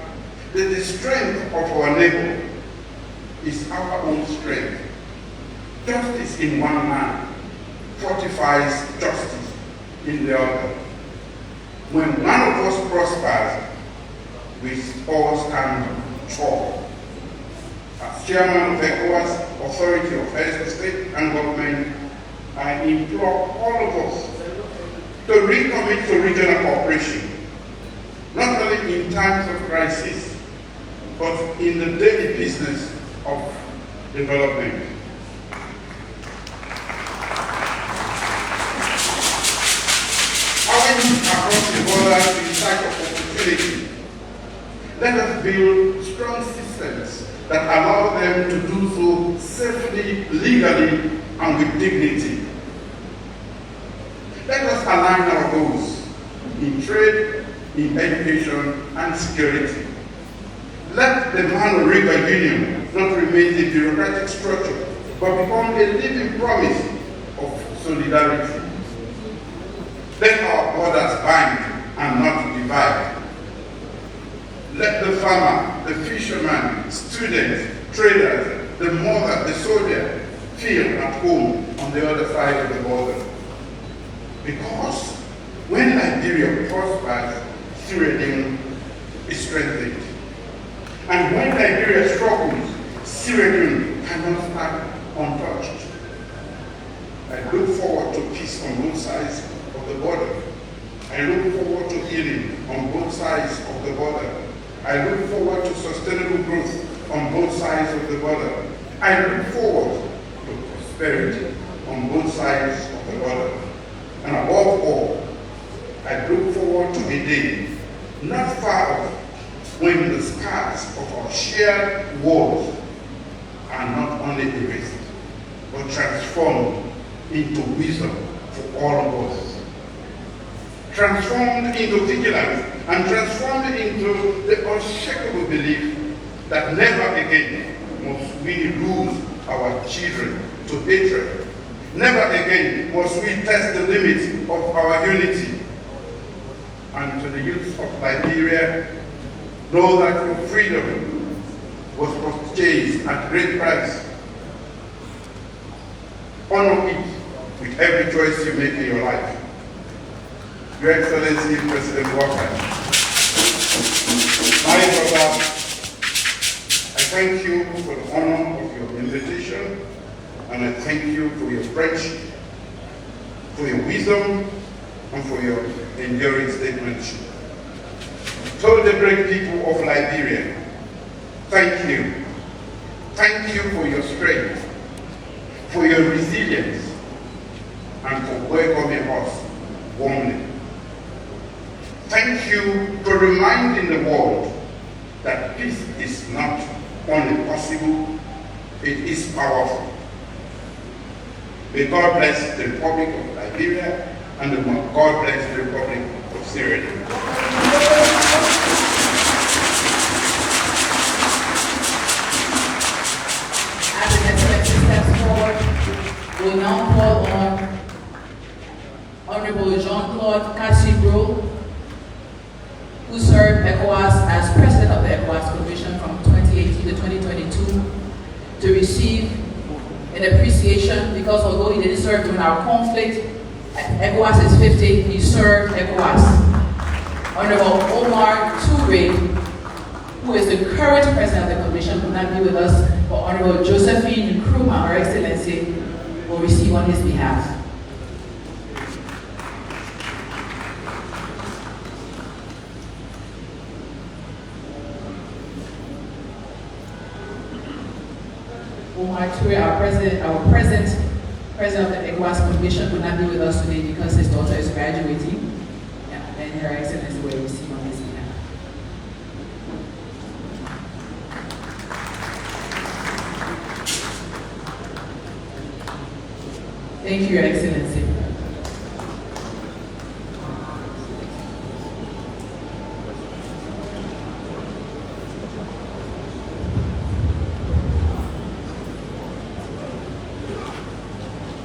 that the strength of our neighbor is our own strength. Justice in one man fortifies justice in the other. When one of us prospers, we all stand tall. As chairman of ECOWAS, Authority of Heads of State and Government, I implore all of us to recommit to regional cooperation, not only in times of crisis, but in the daily business of development. Our youth across the border in search of opportunity. Let us build strong systems that allow them to do so safely, legally, and with dignity. Let us align our goals in trade, in education, and security. Let the Monrovia Union not remain a bureaucratic structure, but become a living promise of solidarity. Let our borders bind and not divide. Let the farmer, the fisherman, students, traders, the mother, the soldier feel at home on the other side of the border. Because when Liberia prospers, Sierra Leone is strengthened. And when Liberia struggles, Sierra Leone cannot stand untouched. I look forward to peace on both sides of the border. I look forward to healing on both sides of the border. I look forward to sustainable growth on both sides of the border. I look forward to prosperity on both sides of the border. And above all, I look forward to a day, not far off, when the scars of our shared wars are not only erased, but transformed into wisdom for all of us. Transformed into vigilance and transformed into the unshakable belief that never again must we lose our children to hatred. Never again must we test the limits of our unity. And to the youth of Liberia, know that your freedom was purchased at great price. Honor it with every choice you make in your life. Your Excellency, President Walker, my brother, I thank you for the honor of your invitation, and I thank you for your friendship, for your wisdom, and for your enduring statesmanship. To the great people of Liberia, thank you. Thank you for your strength, for your resilience, and for welcoming us warmly. Thank you for reminding the world that peace is not only possible, it is powerful. May God bless the Republic of Liberia, and God bless the Republic of Sierra Leone. As the Excellency steps forward, we'll now call on Honorable Jean-Claude Cassibro, who served ECOWAS as President of the ECOWAS Commission from 2018 to 2022, to receive an appreciation, because although he didn't serve during our conflict, ECOWAS is 50, he served ECOWAS. Honorable Omar Toure, who is the current President of the Commission, will not be with us, but Honorable Josephine Nkrumah, Her Excellency, will receive on his behalf. Omar Toure, our present President of the ECOWAS Commission, will not be with us today because his daughter is graduating, and Her Excellency will receive on his behalf. Thank you, Your Excellency.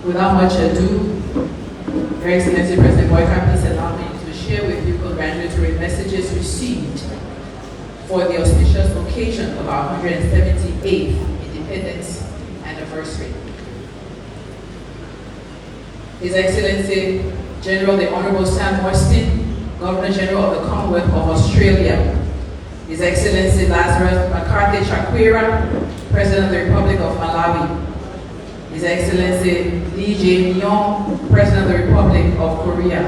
Without much ado, Your Excellency President Boyka, please allow me to share with you congratulatory messages received for the auspicious occasion of our 178th Independence Anniversary. His Excellency General the Honorable Sam Horston, Governor General of the Commonwealth of Australia, His Excellency Lazarus McCarthy Chakwera, President of the Republic of Malawi. His Excellency Lee Jae-myung, President of the Republic of Korea.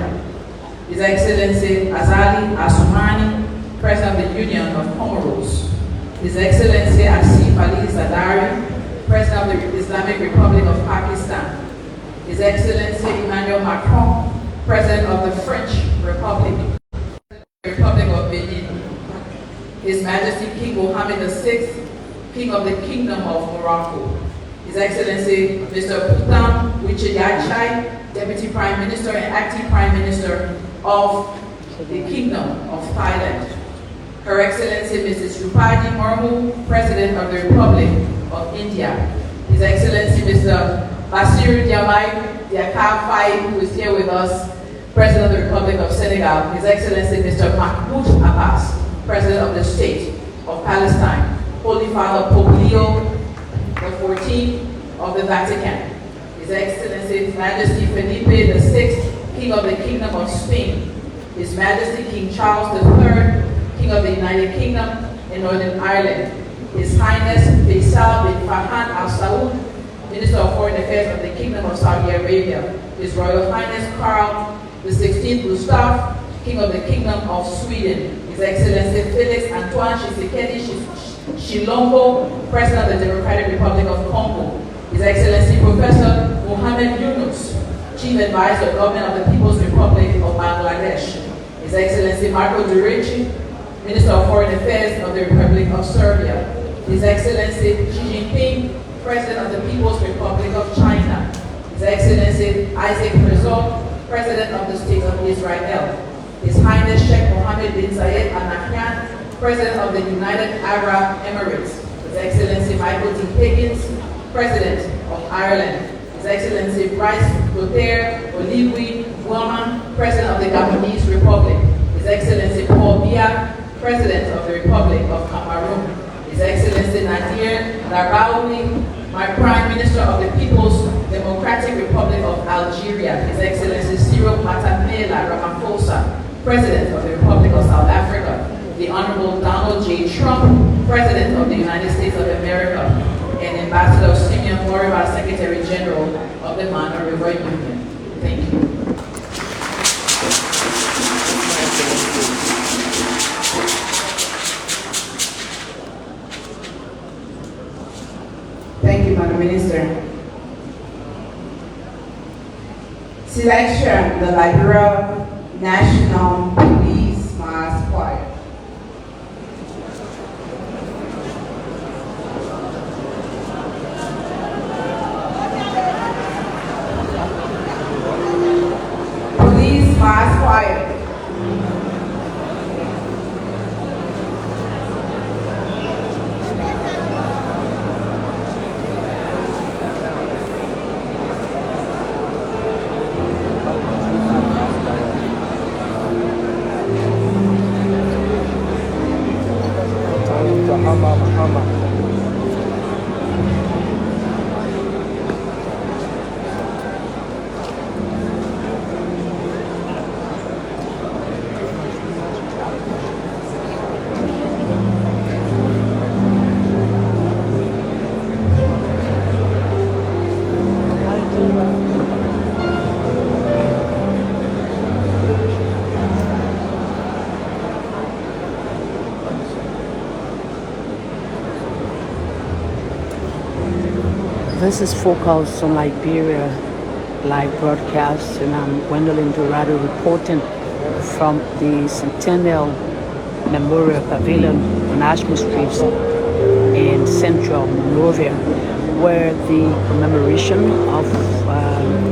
His Excellency Azali Assoumani, President of the Union of Comoros. His Excellency Asif Ali Zardari, President of the Islamic Republic of Pakistan. His Excellency Emmanuel Macron, President of the French Republic, Republic of Benin. His Majesty King Mohammed VI, King of the Kingdom of Morocco. His Excellency Mr. Putam Wichayachai, Deputy Prime Minister and Acting Prime Minister of the Kingdom of Thailand. Her Excellency Mrs. Rupadi Murmu, President of the Republic of India. His Excellency Mr. Basiru Diomaye Diakhar Faye, who is here with us, President of the Republic of Senegal. His Excellency Mr. Mahmoud Abbas, President of the State of Palestine. Holy Father Pope Leo XIV of the Vatican. His Excellency His Majesty Felipe VI, King of the Kingdom of Spain. His Majesty King Charles III, King of the United Kingdom and Northern Ireland. His Highness Faisal bin Farhan Al Saud, Minister of Foreign Affairs of the Kingdom of Saudi Arabia. His Royal Highness Carl XVI Gustaf, King of the Kingdom of Sweden. His Excellency Felix Antoine Tshisekedi Shilombo, President of the Democratic Republic of Congo. His Excellency Professor Mohamed Yunus, Chief Advisor, Government of the People's Republic of Bangladesh. His Excellency Marco Durici, Minister of Foreign Affairs of the Republic of Serbia. His Excellency Xi Jinping, President of the People's Republic of China. His Excellency Isaac Herzog, President of the State of Israel. His Highness Sheikh Mohammed bin Zayed Al Nahyan, President of the United Arab Emirates. His Excellency Michael D. Higgins, President of Ireland. His Excellency Bryce Clotaire Oligui Nguema, President of the Gabonese Republic. His Excellency Paul Biya, President of the Republic of Cameroon. His Excellency Nadir Darbaoui, my Prime Minister of the People's Democratic Republic of Algeria. His Excellency Cyril Matamela Ramaphosa, President of the Republic of South Africa. The Honorable Donald J. Trump, President of the United States of America, and Ambassador Simeon Moriba, Secretary General of the Monrovia Union. Thank you. Thank you, Madam Minister. Selection, the Liberia National Police Mass Choir. Police Mass Choir. This is Focus on Liberia live broadcast, and I'm Gwendolyn Dorado reporting from the Centennial Memorial Pavilion on Ashmore Street in central Monrovia, where the commemoration of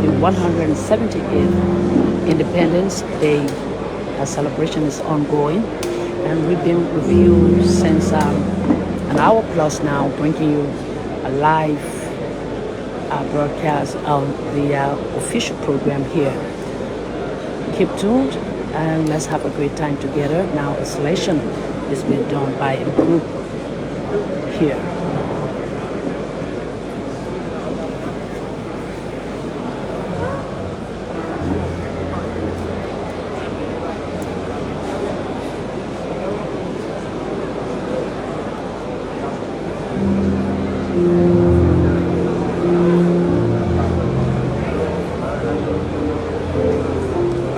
the 178th Independence Day celebration is ongoing, and we've been with you since an hour plus now, bringing you a live broadcast of the official program here. Keep tuned and let's have a great time together. Now, installation is being done by a group here.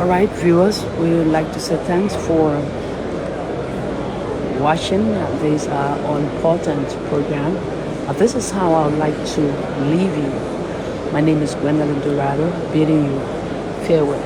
All right, viewers, we would like to say thanks for watching this all-important program. This is how I would like to leave you. My name is Gwendolyn Dorado, bidding you farewell.